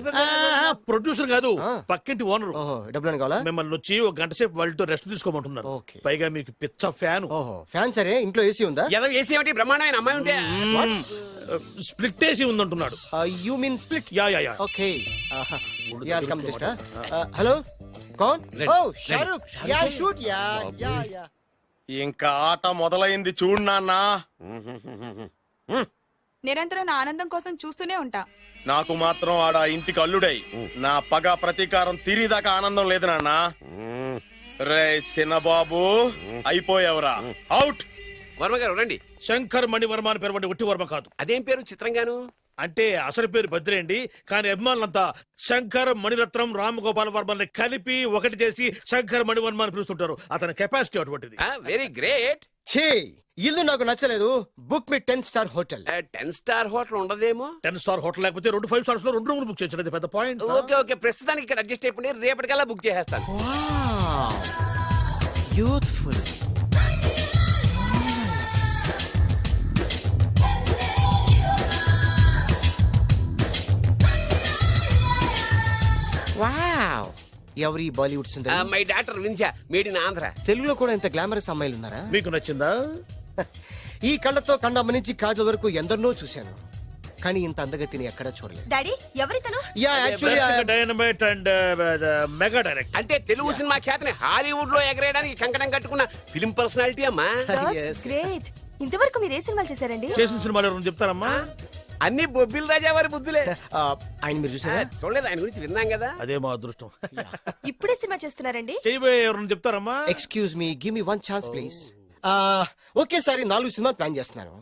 ప్రొడ్యూసర్ కాదు, పక్కింటి ఓనర్. ఓహో డబ్బులు కావాలా? మిమ్మల్ని వచ్చి 1 గంట సేపు వాళ్ళతో రెస్ట్ తీసుకోమంటున్నారు. Okay. పైగా మీకు పిచ్చ ఫ్యాన్. ఓహో ఫ్యాన్ సరే ఇంట్లో ఏసీ ఉందా? ఏదో ఏసీ ఏమిటి బ్రహ్మాండమైన అమ్మాయి ఉంటే స్ప్లిట్ ఏసీ ఉందంటున్నాడు. You mean split? Yeah yeah yeah. Okay yeah come just hello కౌన్? Oh Shahrukh yeah shoot yeah yeah yeah. ఇంకా ఆట మొదలైంది చూడు నాన్న. నిరంతరం నా ఆనందం కోసం చూస్తూనే ఉంటా. నాకు మాత్రం ఆడ ఇంటికి అల్లుడై నా పగ ప్రతీకారం తీరిదాకా ఆనందం లేదు నాన్న. రే సిన్నబాబు అయిపోయావురా, అవుట్. వర్మ గారు రండి. శంకర్ మణివర్మ అని పేరు వంటి ఒట్టి వర్మ కాదు. అదేం పేరు చిత్రంగాను? అంటే అసలు పేరు బద్రేండి, కానీ అభిమానులంతా శంకర్ మణిరత్నం రామగోపాల్ వర్మని కలిపి ఒకటి చేసి శంకర్ మణివర్మ అని పిలుస్తుంటారు. అతని కెపాసిటీ అటువంటిది. Very great. ఛీ ఇల్లు నాకు నచ్చలేదు. బుక్ మీ 10 స్టార్ హోటల్. 10 స్టార్ హోటల్ ఉండదేమో. 10 స్టార్ హోటల్ లేకపోతే 2 5 స్టార్స్ లో 2 రూములు బుక్ చేయొచ్చు. పెద్ద పాయింట్. ఓకే ఓకే, ప్రస్తుతానికి ఇక్కడ అడ్జస్ట్ అయిపోయి రేపటికల్లా బుక్ చేసేస్తాను. యూత్ఫుల్. వావ్ ఎవరి బాలీవుడ్ సుందరి? మై డాక్టర్ విన్సా, మేడ్ ఇన్ ఆంధ్ర. తెలుగులో కూడా ఇంత గ్లామరస్ అమ్మాయిలు ఉన్నారా? మీకు నచ్చిందా? ఈ కళ్ళతో కండమ్మ నుంచి కాజల్ వరకు ఎందరినో చూశాను, కానీ ఇంత అందగతిని ఎక్కడా చూడలేదు. డాడీ ఎవరితను? Yeah actually dynamite and mega direct. అంటే తెలుగు సినిమా ఖ్యాతిని హాలీవుడ్ లో ఎగరేయడానికి కంకణం కట్టుకున్న ఫిల్మ్ పర్సనాలిటీ అమ్మా. గ్రేట్. ఇంతవరకు మీరు ఏ సినిమాలు చేశారండి? చేసిన సినిమాలు ఎవరు చెప్తారమ్మా? అన్ని బొబ్బిల్ రాజా వారి బుద్ధులే. ఆయన మీరు చూసారా? చూడలేదు, ఆయన గురించి విన్నాం కదా. అదే మా అదృష్టం. ఇప్పుడే సినిమా చేస్తున్నారండి? చేయబోయే ఎవరు చెప్తారమ్మా? Excuse me, give me 1 chance please. ఒకేసారి 4 సినిమాలు ప్లాన్ చేస్తున్నాను.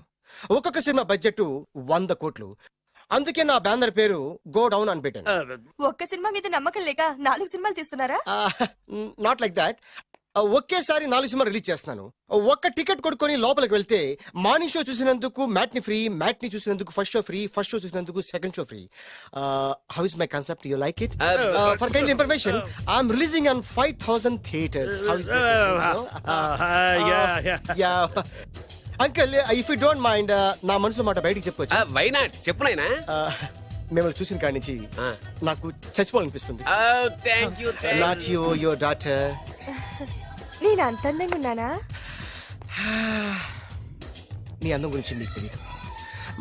ఒక్కొక్క సినిమా బడ్జెట్ 100 కోట్లు. అందుకే నా బ్యానర్ పేరు గో డౌన్ అని పెట్టాను. ఒక్క సినిమా మీద నమ్మకం లేక 4 సినిమాలు తీస్తున్నారా? Not like that. ఒకేసారి 4 సినిమా రిలీజ్ చేస్తున్నాను. ఒక్క టికెట్ కొనుక్కొని లోపలికి వెళ్తే మార్నింగ్ షో చూసినందుకు మ్యాట్ని ఫ్రీ, మ్యాట్ని చూసినందుకు first show free, first show చూసినందుకు second show free. How is my concept? You like it? For kind information I'm releasing on 5000 theatres. How is ya uncle, if you don't mind నా మనసులో మాట బయటికి చెప్పొచ్చు? Why not, చెప్పు నాయనా. మిమ్మల్ని చూసిన కాడి నుంచి నాకు చచ్చిపోవాలనిపిస్తుంది. Thank you. Not you, your daughter. నేను అంత అందంగా ఉన్నానా? నీ అందం గురించి మీకు తెలియదు.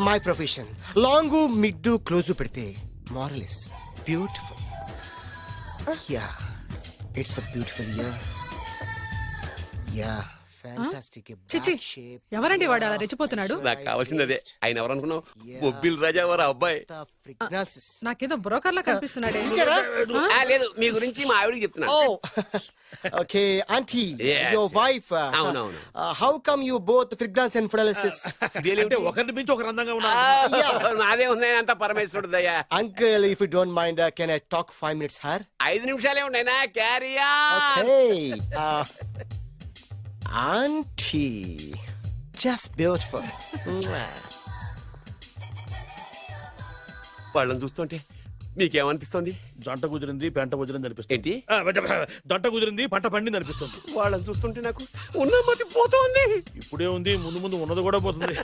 My profession long mid close పెడితే moral is beautiful. Ya it's a beautiful year. Ya fantastic. చిచి ఎవరండి వాడు అలా రెచ్చిపోతున్నాడు? నాకు కావాల్సింది అదే. ఆయన ఎవరు అనుకున్నావు? బొబ్బిల్ రాజా వారు అబ్బాయి. నాకేదో బ్రోకర్ లా కనిపిస్తున్నాడే. లేదు, మీ గురించి మా ఆవిడకి చెప్తున్నా. Okay aunty, your wife. అవునవును. How come you both fragrance and fidelities? అంటే ఒకరిని మించి ఒకరు అందంగా ఉన్నారు. నాదే ఉన్నాయి అంత పరమేశ్వరుడు దయ్యా. Uncle, if you don't mind can I talk 5 minutes sir? 5 నిమిషాలే ఉన్నాయినా, carry on. Okay Auntie, just beautiful. వాళ్ళని చూస్తుంటే మీకేమనిపిస్తుంది? జంట కుదిరింది, పెంట కుదిరింది అనిపిస్తుంది. ఏంటి? జంట కుదిరింది, పంట పండింది అనిపిస్తుంది. వాళ్ళని చూస్తుంటే నాకు ఉన్న మతి పోతుంది. ఇప్పుడే ఉంది, ముందు ముందు ఉన్నది కూడా పోతుంది.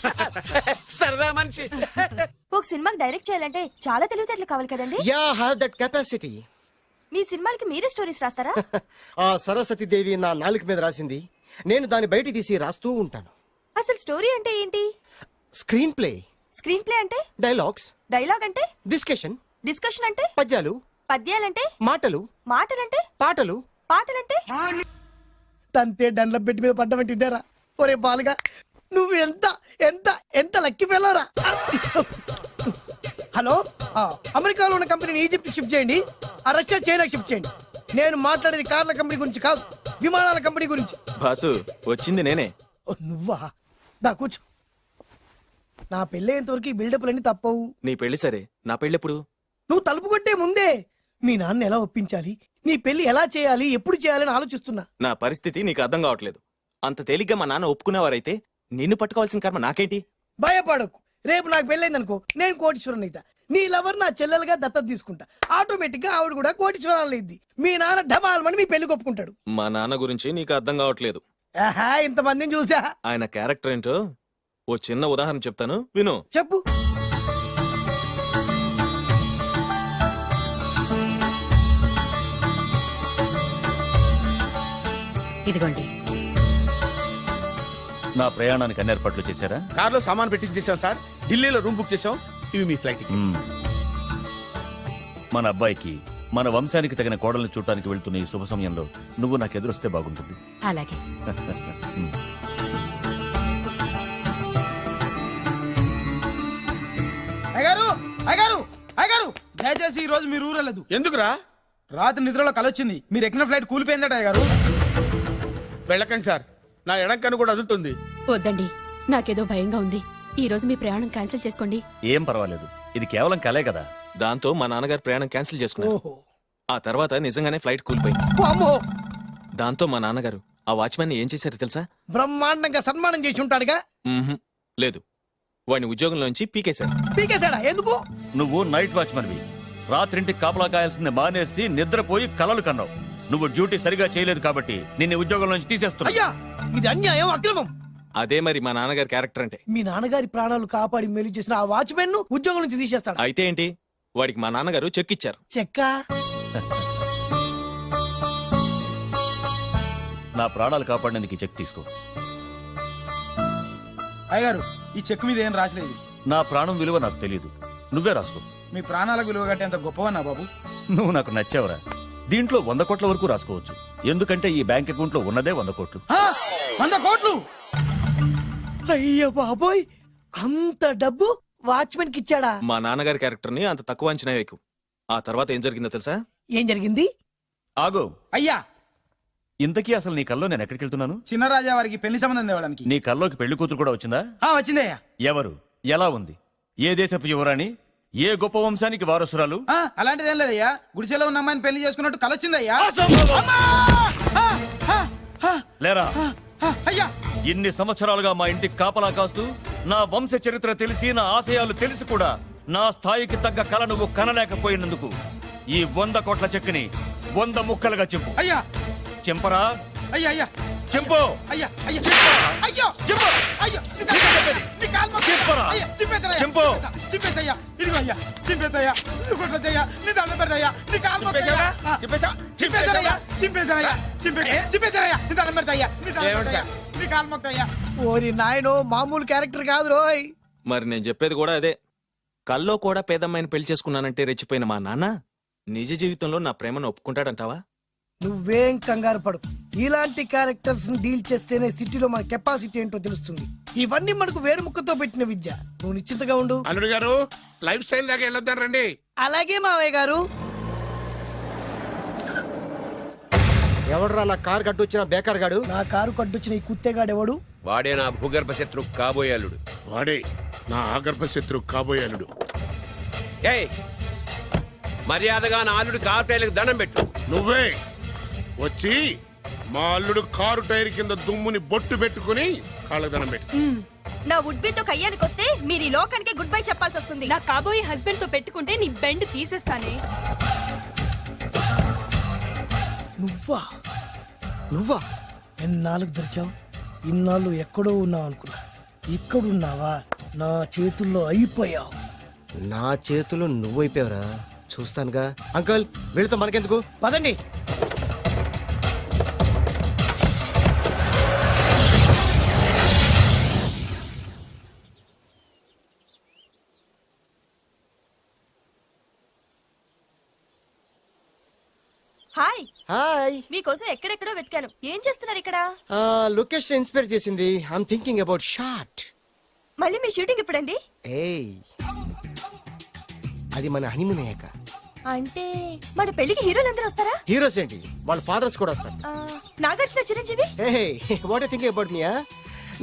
సరదా మనిషి. ఒక సినిమాకి డైరెక్ట్ చేయాలంటే చాలా తెలివితేటలు కావాలి కదండి? Yeah, have that capacity. మీ సినిమాలకి మీరే స్టోరీస్ రాస్తారా? సరస్వతి దేవి నా నాలుక మీద రాసింది, నేను దాన్ని బయట తీసి రాస్తూ ఉంటాను. అసలు స్టోరీ అంటే ఏంటి? Screen play. స్క్రీన్ ప్లే అంటే? డైలాగ్స్. డైలాగ్ అంటే? డిస్కషన్. డిస్కషన్ అంటే? పద్యాలు. పద్యాలంటే? మాటలు. మాటలంటే? పాటలు. పాటలంటే? తంతే దండ్ల పెట్టి మీద పడ్డమంటే ఇదేరా? ఒరే బాలుగా, నువ్వు ఎంత ఎంత ఎంత లక్కీ ఫెలోరా. హలో, అమెరికాలో ఉన్న కంపెనీని ఈజిప్ట్ షిఫ్ట్ చేయండి, రష్యా చైనాకి షిఫ్ట్ చేయండి. నేను మాట్లాడేది కార్ల కంపెనీ గురించి కాదు, విమానాల కంపెనీ గురించి. బాసు వచ్చింది నేనే. ఓ, నువ్వా? దా కూర్చో. నా పెళ్ళేంతవరకు ఈ బిల్డప్లన్నీ తప్పవు. నీ పెళ్లి సరే, నా పెళ్ళెప్పుడు? నువ్వు తలుపు కొట్టే ముందే మీ నాన్న ఎలా ఒప్పించాలి, నీ పెళ్లి ఎలా చేయాలి, ఎప్పుడు చేయాలని ఆలోచిస్తున్నా. నా పరిస్థితి నీకు అర్థం కావట్లేదు. అంత తేలిగ్గా మా నాన్న ఒప్పుకునేవారైతే నిన్ను పట్టుకోవాల్సిన కర్మ నాకేంటి? భయపడకు, రేపు నాకు పెళ్ళైందనుకో, నేను కోటీశ్వరుని అయితా. నీ లవర్ నా చెల్లెలుగా దత్తత తీసుకుంటా. ఆటోమేటిక్ గా ఆవిడ కూడా కోటీశ్వరాలు అయింది. మీ నాన్న ఢమాల్మని మీ పెళ్లి ఒప్పుకుంటాడు. మా నాన్న గురించి నీకు అర్థం కావట్లేదు. ఆహా, ఇంతమందిని చూసా. ఆయన క్యారెక్టర్ ఏంటో ఓ చిన్న ఉదాహరణ చెప్తాను, విను. చెప్పు. ఇదిగోండి. నా ప్రయాణానికి అన్ని ఏర్పాట్లు చేశారా? కార్లో సామాన్ పెట్టించేసాం సార్, ఢిల్లీలో రూమ్ బుక్ చేసాం. ఇవి మీ ఫ్లైట్ టికెట్స్. మన అబ్బాయికి మన వంశానికి తగిన కోడల్ని చూడటానికి వెళ్తున్న ఈ శుభ సమయంలో నువ్వు నాకు ఎదురొస్తే బాగుంటుంది. అలాగే. అయ్యగారు, అయ్యగారు, అయ్యగారు, దయచేసి ఈ రోజు మీరు ఊరెళ్ళదు. ఎందుకురా? రాత్రి నిద్రలో కలొచ్చింది, మీరు ఎక్కిన ఫ్లైట్ కూలిపోయిందట. అయ్యగారు వెళ్ళకండి సార్, నా ఎడంకన్ను కూడా అదులుతుంది. వద్దండి, నాకేదో భయంగా ఉంది. ఈ రోజు మీ ప్రయాణం క్యాన్సిల్ చేసుకోండి. ఏం పర్వాలేదు, ఇది కేవలం కలే కదా. దాంతో మా నాన్నగారు ప్రయాణం క్యాన్సిల్ చేసుకున్నారు. ఓహో. ఆ తర్వాత నిజంగానే ఫ్లైట్ కూలిపోయింది. అమ్మో, దాంతో మా నాన్నగారు ఆ వాచ్మెన్ ఏం చేశారో తెలుసా? బ్రహ్మాండంగా సన్మానం చేసి ఉంటాడుగా. మ్మ్హ్. లేదు, వాడిని ఉద్యోగంలోంచి పీకేశారు. పీకేశాడా? ఎందుకు? నువ్వు నైట్ వాచ్మన్వి. రాత్రింటికి కాపలా కాయాల్సింది మానేసి నిద్రపోయి కలలు కన్నావు. నువ్వు డ్యూటీ సరిగా చేయలేదు కాబట్టి నిన్ను ఉద్యోగంలోంచి తీసేస్తున్నా. అయ్యా, ఇది అన్యాయం, అక్రమం. అదే మరి మా నాన్నగారి క్యారెక్టర్ అంటే. మీ నాన్నగారి ప్రాణాలు కాపాడి మేలు చేసిన ఆ వాచ్మెన్ ను ఉద్యోగం నుంచి తీసేస్తాడు. అయితే ఏంటి, వాడికి మా నాన్నగారు చెక్ ఇచ్చారు. చెక్క? నా ప్రాణాలు కాపాడడానికి చెక్ తీసుకో. అయ్యగారు, ఈ చెక్ మీద ఏం రాసలేదు. నా ప్రాణం విలువ నాకు తెలియదు, నువ్వే రాసుకో. మీ ప్రాణాలకు విలువ కట్టే అంత గొప్పవన్నా బాబు? నువ్వు నాకు నచ్చావురా. దీంట్లో 100 కోట్ల వరకు రాసుకోవచ్చు, ఎందుకంటే ఈ బ్యాంక్ అకౌంట్ లో ఉన్నదే 100 కోట్లు. 100 కోట్లు? అయ్యో బాబోయ్, అంత డబ్బు వాచ్మెన్ కి ఇచ్చాడా? మా నాన్నగారి క్యారెక్టర్ ని అంత తక్కువ అంచనా వేయకు. ఆ తర్వాత ఏం జరిగిందో తెలుసా? ఏం జరిగింది? ఆగో. అయ్యా, ఇంతకీ అసలు నీ కల్లో నేను ఎక్కడికి వెళ్తున్నాను? చిన్నరాజా వారికి పెళ్లి సంబంధం తేవడానికి. నీ కల్లోకి పెళ్లి కూతురు కూడా వచ్చిందా? వచ్చిందయ్యా. ఎవరు? ఎలా ఉంది? ఏ దేశపు యువరాణి? ఏ గొప్ప వంశానికి వారసురాలు? అలాంటిదేం లేదయ్యా, గుడిసెలో ఉన్న అమ్మాయిని పెళ్లి చేసుకున్నట్టు కలొచ్చిందయ్యా. లేరా? అయ్యా, ఇన్ని సంవత్సరాలుగా మా ఇంటికి కాపలా కాస్తూ నా వంశ చరిత్ర తెలిసి నా ఆశయాలు తెలిసి కూడా నా స్థాయికి తగ్గ కళ నువ్వు కనలేకపోయినందుకు ఈ 100 కోట్ల చెక్కుని 100 ముక్కలుగా చింపు. అయ్యా, చింపరా? అయ్యా, అయ్యా, చింపు. అయ్యా, అయ్యా, అయ్యో, చింపు. అయ్యో, చింపరా? చింపు. చింపేదయ్యా, ఇదిగో అయ్యా, చింపేదయ్యా, కొట్టదయ్యా, నీ దండం పెడదయ్యా, నీ కాలు మొక్కుదయ్యా. చింపేదయ్యా, చింపేదయ్యా, చింపేదయ్యా, నీ దండం పెడదయ్యా, నీ కాలు మొక్కుదయ్యా. ఓరి నాయనో, మామూలు క్యారెక్టర్ కాదు రోయ్. మరి నేను చెప్పేది కూడా అదే. కల్లో కూడా పేదమ్మాయిని పెళ్లి చేసుకున్నానంటే రెచ్చిపోయిన మా నాన్న నిజ జీవితంలో నా ప్రేమను ఒప్పుకుంటాడంటావా? నువ్వేం కంగారు పడు, ఇలాంటి క్యారెక్టర్స్ డీల్ చేస్తేనే సిటీలో మన కెపాసిటీ ఏంటో తెలుస్తుంది. ఇవన్నీ మనకు వేరు ముక్కతో పెట్టిన విద్య. నువ్వు నిశ్చింతగా ఉండు. అల్లుడు గారు, లైఫ్ స్టైల్ దాకా వెళ్ళొద్దాం రండి. అలాగే మావయ్య గారు. ఎవడరా నా కారు కట్టొచ్చిన బేకార్ గాడు? నా కారు కడ్డొచ్చిన ఈ కుత్తేగాడు ఎవడు? వాడే నా భూగర్భ శత్రు కాబోయే అల్లుడు. వాడే నా ఆగర్భ శత్రు కాబోయే అల్లుడు. ఏయ్, మర్యాదగా నా అల్లుడు కారు టైర్లకు దండం పెట్టు. నువ్వే వచ్చి మా అల్లుడు కారు టైర్ కింద దుమ్ముని బొట్టు పెట్టుకుని కాళ్ళకు దండం పెట్టు. నా వుడ్బితో కయ్యానికి వస్తే మీరు ఈ లోకానికి గుడ్ బై చెప్పాల్సి వస్తుంది. నా కాబోయే హస్బెండ్ తో పెట్టుకుంటే నీ బెండ్ తీసేస్తానే. నువ్వా ఎన్నాళ్ళకు దొరికావు? ఇన్నాళ్ళు ఎక్కడో ఉన్నావు అనుకున్నా, ఇక్కడున్నావా? నా చేతుల్లో అయిపోయావు. నా చేతిలో నువ్వైపోయావురా, చూస్తానుగా. అంకుల్, వీళ్ళతో మనకెందుకు, పదండి. హాయ్. హాయ్. మీకోసం ఎక్కడెక్కడో వెతికాను. ఏం చేస్తున్నారు ఇక్కడ? లొకేషన్ ఇన్స్పైర్ చేసింది. I'm thinking about short. మళ్ళీ మీ షూటింగ్ ఎప్పుడండి? ఏయ్ అది మన హనీమూన్ అయ్యాక. అంటే మన పెళ్లికి హీరోలందరూ వస్తారా? హీరోస్ ఏంటి, వాళ్ళ ఫాదర్స్ కూడా వస్తారు. Nagarjuna, Chiranjeevi. What thinking about me?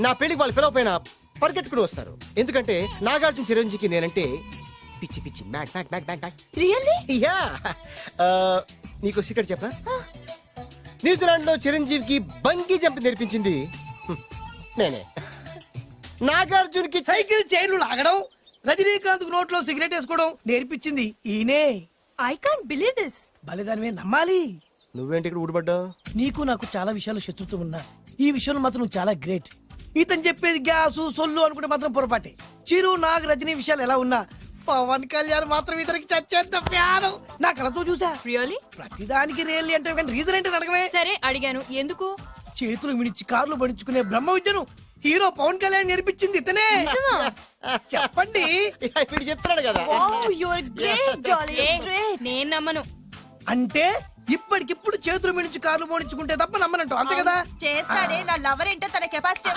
నా పెళ్లికి వాళ్ళు పిలవపోయినా పరిగెట్టుకుని వస్తారు. ఎందుకంటే నాగార్జున చిరంజీవికి నేనంటే పిచ్చి పిచ్చి మ్యాట్ మ్యాట్ మ్యాట్ మ్యాట్ మ్యాట్. రియల్లీ? యా. నీకు సీక్రెట్ చెప్పనా? న్యూజిలాండ్ లో చిరంజీవికి బంగీ జంప్ నేర్పించింది నేనే. నాగార్జున్కి సైకిల్ చైన్లు లాగడం, రజనీకాంత్ నోట్లో సిగరెట్ వేసుకోవడం నేర్పించింది ఈయనే. I can't believe this. బలిదానమే నమ్మాలి. నువ్వేంటి ఇక్కడ ఊడిపడ్డావు? నీకు నాకు చాలా విషయాలు శత్రుత్వం ఉన్నా ఈ విషయంలో మాత్రం నువ్వు చాలా గ్రేట్. ఇతను చెప్పేది గ్యాసు సొల్లు అనుకుంటే మాత్రం పొరపాటే. చిరు, నాగ్, రజనీ విషయాలు ఎలా ఉన్నా పవన్ కళ్యాణ్ మాత్రం ఇతనికి చచ్చేంత ప్యారం. నా కళతో చూసా. రియల్లీ? ప్రతిదానికి రియల్లీ అంటే రీజన్ ఏంటి అడగమే. సరే అడిగాను, ఎందుకు? చేతులు మిడిచి కార్లు పడించుకునే బ్రహ్మ విద్యను హీరో పవన్ కళ్యాణ్ నేర్పించింది ఇతనే. చెప్పండి. ఇప్పుడు చెప్తున్నాడు కదా. నేను నమ్మను. అంటే ఇప్పటికిప్పుడు చేతులు మిడిచి కార్లు పోనించుకుంటే తప్ప నమ్మనంటూ అంతే కదా. చేస్తాడే, నా లవర్ ఏంటో తన కెపాసిటీ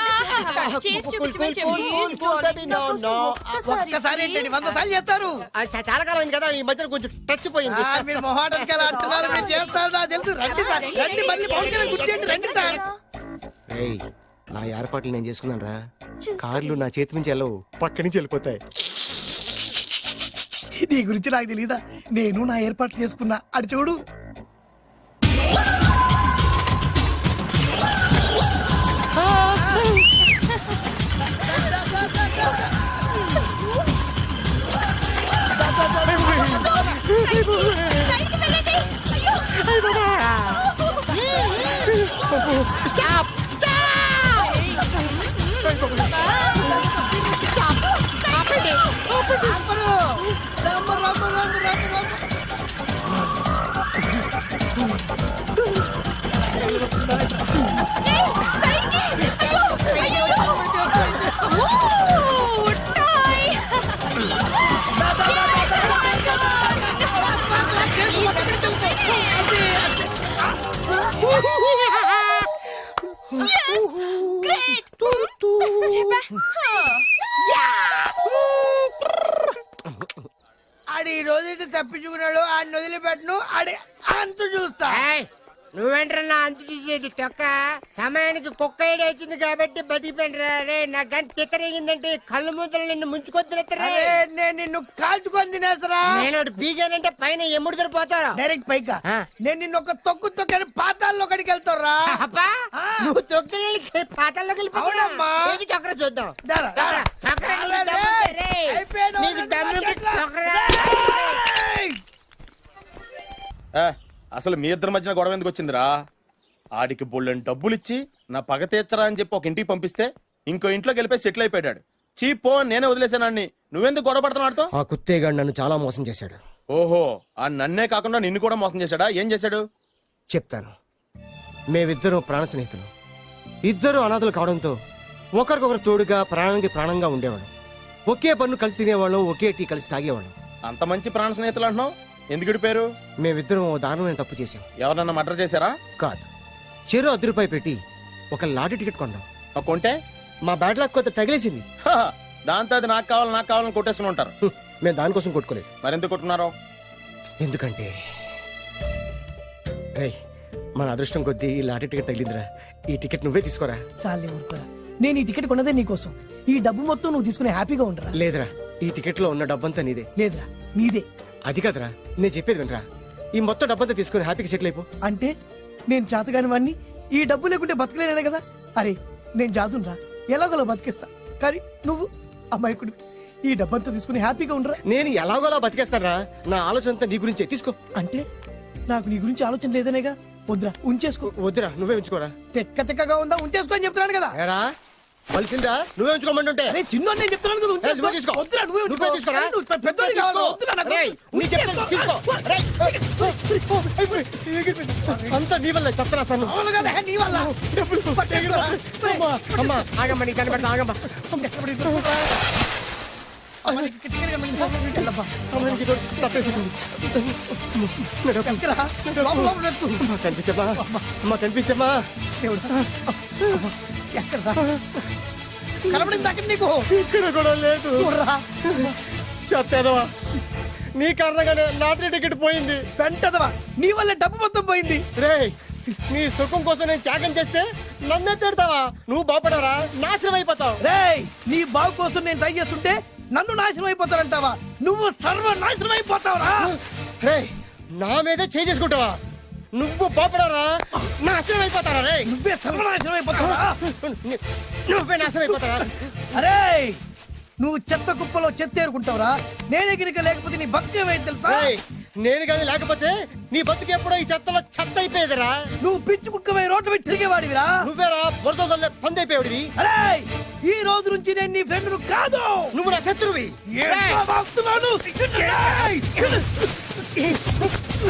ఒక్కసారి ఏంటండి 100 సార్లు చేస్తారు. చాలా కాలం అయింది కదా, ఈ మధ్యన కొంచెం టచ్ పోయింది. మీరు మొహాటానికి ఎలా అంటున్నారు? మీరు చేస్తారు నాకు తెలుసు. రండి సార్, రండి, మళ్ళీ పవన్ కళ్యాణ్ గుర్తించండి, రండి సార్. నా ఏర్పాట్లు నేను చేసుకున్నాను రా. కార్లు నా చేతి నుంచి వెళ్ళవు, పక్క నుంచి వెళ్ళిపోతాయి. నీ గురించి నాకు తెలీదా? నేను నా ఏర్పాట్లు చేసుకున్నా. అది చూడు. ఆడి ఈ రోజైతే తప్పించుకున్నాడు, ఆడిని వదిలిపెట్టను. ఆడి అంత చూస్తా. నువ్వేంట్రన్నా అంత చూసేది తొక్క? సమయానికి కుక్క ఏడి వచ్చింది కాబట్టి బతికిపోయినరా రే. నా గంట తిక్కరేగిందంటే కళ్ళు ముద్దలు నిన్ను ముంచుకొద్దురెత్తరా. నేను నిన్ను కాల్చుకొని తినేసరా. నేను బీగానంటే పైన ఎముడు దొరిపోతారా డైరెక్ట్ పైకా. నేను నిన్ను ఒక తొక్కు తొక్కని పాతాల్లో కడికి వెళ్తారా. నువ్వు తొక్కి పాతాల్లోకి వెళ్ళిపోతావు. చక్ర చూద్దాం. నీకు దమ్ము చక్ర. అసలు మీ ఇద్దరి మధ్యన గొడవ ఎందుకు వచ్చిందిరా? ఆడికి బొళ్ళని డబ్బులు ఇచ్చి నా పగ తీర్చరా అని చెప్పి ఒక ఇంటికి పంపిస్తే ఇంకో ఇంట్లోకి వెళ్ళిపోయి సెటిల్ అయిపోయాడు. చీపో నేనే వదిలేసానాన్ని. నువ్వెందుకు గొడవ పడుతున్నాడుతో? ఆ కుత్తేగాడు నన్ను చాలా మోసం చేశాడు. ఓహో, ఆ నన్నే కాకుండా నిన్ను కూడా మోసం చేశాడా? ఏం చేశాడు చెప్తాను. మేమిద్దరం ప్రాణ స్నేహితులు. ఇద్దరు అనాథలు కావడంతో ఒకరికొకరు తోడుగా ప్రాణానికి ప్రాణంగా ఉండేవాళ్ళం. ఒకే పన్ను కలిసి తినేవాళ్ళం, ఒకే టీ కలిసి తాగేవాళ్ళం. అంత మంచి ప్రాణ స్నేహితులు అంటున్నావు, ఎందుకు విడిపోయారు? మేమిద్దరం ఓ దారుణమైన తప్పు చేశాం. ఎవరన్నా మర్డర్ చేశారా? కాదు, చెరో ₹10 పెట్టి ఒక లాటరీ టికెట్ కొన్నాం. కొంటే మా బ్యాడ్ లక్ కొత్త తగిలేసింది. దాంతో అది నాకు కావాలని కొట్టేసుకుని ఉంటారు. మేము దానికోసం కొట్టుకోలేదు. మరెందుకు కొట్టుకున్నారు? ఎందుకంటే మన అదృష్టం కొద్దీ ఈ లాటరీ టికెట్ తగిలిందిరా. ఈ టికెట్ నువ్వే తీసుకోరా. చాలే ఊరుకోరా. నేను ఈ టికెట్ కొన్నదే నీకోసం. ఈ డబ్బు మొత్తం నువ్వు తీసుకుని హ్యాపీగా ఉండరా. లేదురా, ఈ టికెట్ లో ఉన్న డబ్బంతా నీదే. లేదురా, నీదే. అది కదరా, నేను చెప్పేది వినరా. ఈ మొత్తం డబ్బంతా తీసుకుని హ్యాపీగా సెటిల్ అయిపో. అంటే నేను చేతగాని వాడిని, ఈ డబ్బు లేకుంటే బతకలేనే కదా. అరే నేను జాదునరా, ఎలాగోలా బతికేస్తా. కానీ నువ్వు అమాయకుడు, ఈ డబ్బంతా తీసుకుని హ్యాపీగా ఉండరా. నేను ఎలాగోలా బతికేస్తారా. నా ఆలోచన అంతా నీ గురించే. తీసుకో. అంటే నాకు నీ గురించి ఆలోచన లేదనేగా. వద్దురా, ఉంచేసుకో. వద్దురా, నువ్వే ఉంచుకోరా. తెక్కగా ఉందా, ఉంచేసుకో అని చెప్తున్నాను కదా. కలిసిందా? నువ్వే ఉంచుకోమంటుంటే చిన్న నేను చెప్తున్నాను కదా. ఉంచేసుకో. వద్దురా, నువ్వే తీసుకోరా. పెద్దోని కావాలి. వద్దురా నాకు. అంతా నీ వల్ల చెప్తారా సార్. నీ వల్ల అమ్మా. ఆగమ్మా, నీ కనిపెడతా. ఆగమ్మా. కనిపించమ్మా, అమ్మా, కనిపించమ్మా. ఎక్కడ? కనిపించమ్మా. కనిపించమ్మా. కనిపించమ్మా. కనిపించమ్మా. కనిపించమ్మా. కనిపించమ్మా. కనిపించమ్మా. కనిపించమ్మా. కనిపించమ్మా. కనిపించమ్మా. కనిపించమ్మా. కనిపించమ్మా. కనిపించమ్మా. కనిపించమ్మా. కనిపించమ్మా. కనబడింది అక్కడ నీకు ఇక్కడ కూడా లేదు. చూడరా. చెత్తేదవా, నీ కారణంగానే లాటరీ టికెట్ పోయింది. వెంటదవా నీ వల్ల డబ్బు మొత్తం పోయింది. రేయ్, నీ సుఖం కోసం నేను త్యాగం చేస్తే నన్నే తిడతావా? నువ్వు బాగుపడరా, నాశనం అయిపోతావు. రేయ్ నీ బాగు కోసం నేను ట్రై చేస్తుంటే నన్ను నాశనం అయిపోతానంటావా? నువ్వు సర్వనాశనం అయిపోతావురా. రేయ్, నా మీదే చేసుకుంటావా? నువ్వు బాగుపడరా, నాశనం అయిపోతారా? రే, నువ్వే సర్వనాశనం అయిపోతావురా. నువ్వే నాశనం అయిపోతారా? అరే నువ్వు చెత్త కుప్పలో చెత్త ఏరుకుంటావురా. నేనే గిరిక లేకపోతే నీ బతుకేమైంది తెలుసా? రేయ్, నేను కానీ లేకపోతే నీ బతుకు ఎప్పుడో ఈ చెత్తలో చెత్త అయిపోయేదిరా. నువ్వు పిచ్చి కుక్కమై రోడ్డు మీద తిరిగేవాడివిరా. నువ్వేరా బురదలే పంది అయిపోయాడివి. అరే ఈ రోజు నుంచి నేను నీ ఫ్రెండ్ కాదు, నువ్వు నా శత్రువి. ఏంట్రా వాగుతున్నాను? ఏయ్!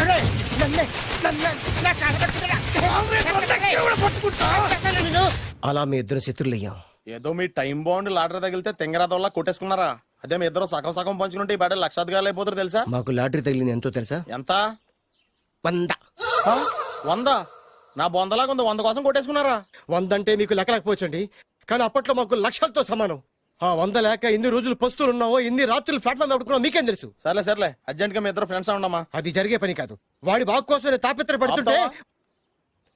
రేయ్, నన్నే, ఎవడ పట్టుకుంటా? అలా మీ ఇద్దరు శత్రులయ్యాం. ఏదో మీ టైం బాండ్ లాటరీ తగిలితే తెంగరాదోళ్ళ కొట్టేసుకున్నారా? అదే మీ ఇద్దరు సగం సగం పంచుకుంటే ఈ బయట లక్షాధికారులు అయిపోతారు తెలుసా? మాకు లాటరీ తగిలింది ఎంతో తెలుసా? ఎంత? 100. 100? నా బొందలాగా ఉంది, 100 కోసం కొట్టేసుకున్నారా? 100 అంటే మీకు లెక్కలేకపోవచ్చండి, కానీ అప్పట్లో మాకు లక్షలతో సమానం. ఆ 100 లేక ఎన్ని రోజులు పస్తులు ఉన్నావో, ఎన్ని రాత్రులు ప్లాట్ఫామ్ నడుపుకున్నావు మీకేం తెలుసు? సర్లే సర్లే, అర్జెంట్ గా మీ ఇద్దరు ఫ్రెండ్స్ ఉండమ్మా. అది జరిగే పని కాదు. వాడి బాగు కోసం నేను తాపిత్ర పడుతుంటే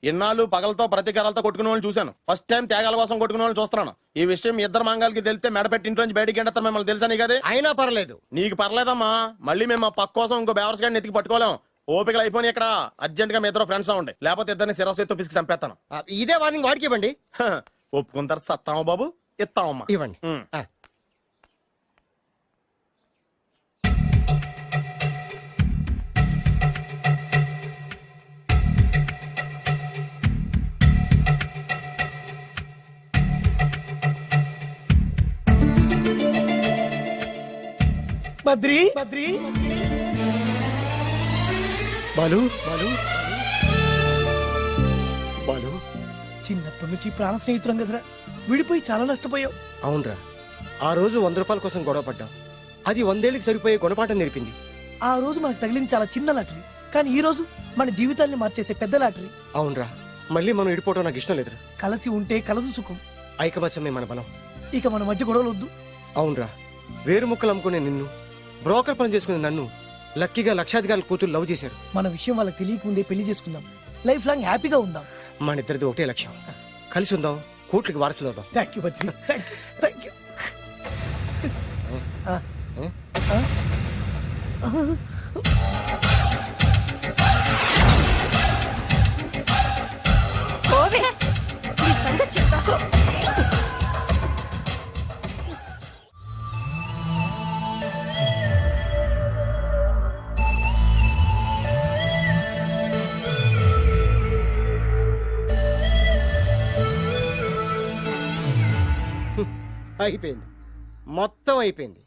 ఇన్నాళ్ళు పగలతో ప్రతీకారాలతో కొట్టుకునే వాళ్ళని చూశాను. ఫస్ట్ టైం త్యాగాల కోసం కొట్టుకునే వాళ్ళని చూస్తున్నాను. ఈ విషయం మీ ఇద్దరు మంగాలకి తెలిస్తే మెడపెట్టి ఇంట్లోంచి బయటికి ఎండతారు. మిమ్మల్ని తెలుసా నీకు? అది అయినా పర్లేదు. నీకు పర్లేదమ్మా, మళ్ళీ మేము మా పక్క కోసం ఇంకో బేవర్స్ గాడిని ఎత్తికి పట్టుకోలేం. ఓపికలు అయిపోయి ఇక్కడ అర్జెంట్ గా మీ ఇద్దరు ఫ్రెండ్స్ అవ్వండి, లేకపోతే ఇద్దరిని శిరస్సు పిసికి చంపేస్తాను. ఇదే వార్నింగ్ వాడికి ఇవ్వండి. ఒప్పుకుంటారు సత్తామా బాబు? ఇస్తామమ్మా. ఇవ్వండి. బద్రి బాలు, బాలు, బాలు. చిన్నప్పటి నుంచి ప్రాణ స్నేహితులం కదరా, విడిపోయి చాలా నష్టపోయావు. అవునరా, ఆ రోజు 100 రూపాయల కోసం గొడవ పడ్డాం. అది 100 ఏళ్ళకి సరిపోయే గుణపాఠం నేర్పింది. ఆ రోజు మనకు తగిలింది చాలా చిన్న లాటరీ, కానీ ఈ రోజు మన జీవితాన్ని మార్చేసే పెద్ద లాటరీ. అవునరా, మళ్ళీ మనం ఇడిపోవటం నాకు ఇష్టం లేదురా. కలిసి ఉంటే కలదు సుఖం. ఐకమత్యమే మన బలం. ఇక మన మధ్య గొడవలు వద్దు. అవునరా, వేరు ముక్కలు అమ్ముకునే నిన్ను, బ్రోకర్ పని చేసుకునే నన్ను లక్కీగా లక్షాధికారుల కూతురు లవ్ చేశారు. మన విషయం వాళ్ళకి తెలియకముందే పెళ్లి చేసుకుందాం, లైఫ్ లాంగ్ హ్యాపీగా ఉందాం. మన ఇద్దరిది ఒకటే లక్ష్యం, కలిసి ఉందాం, కోట్లకి వారసులు అవుదాం. Thank you Badri, thank you. అయిపోయింది, మొత్తం అయిపోయింది.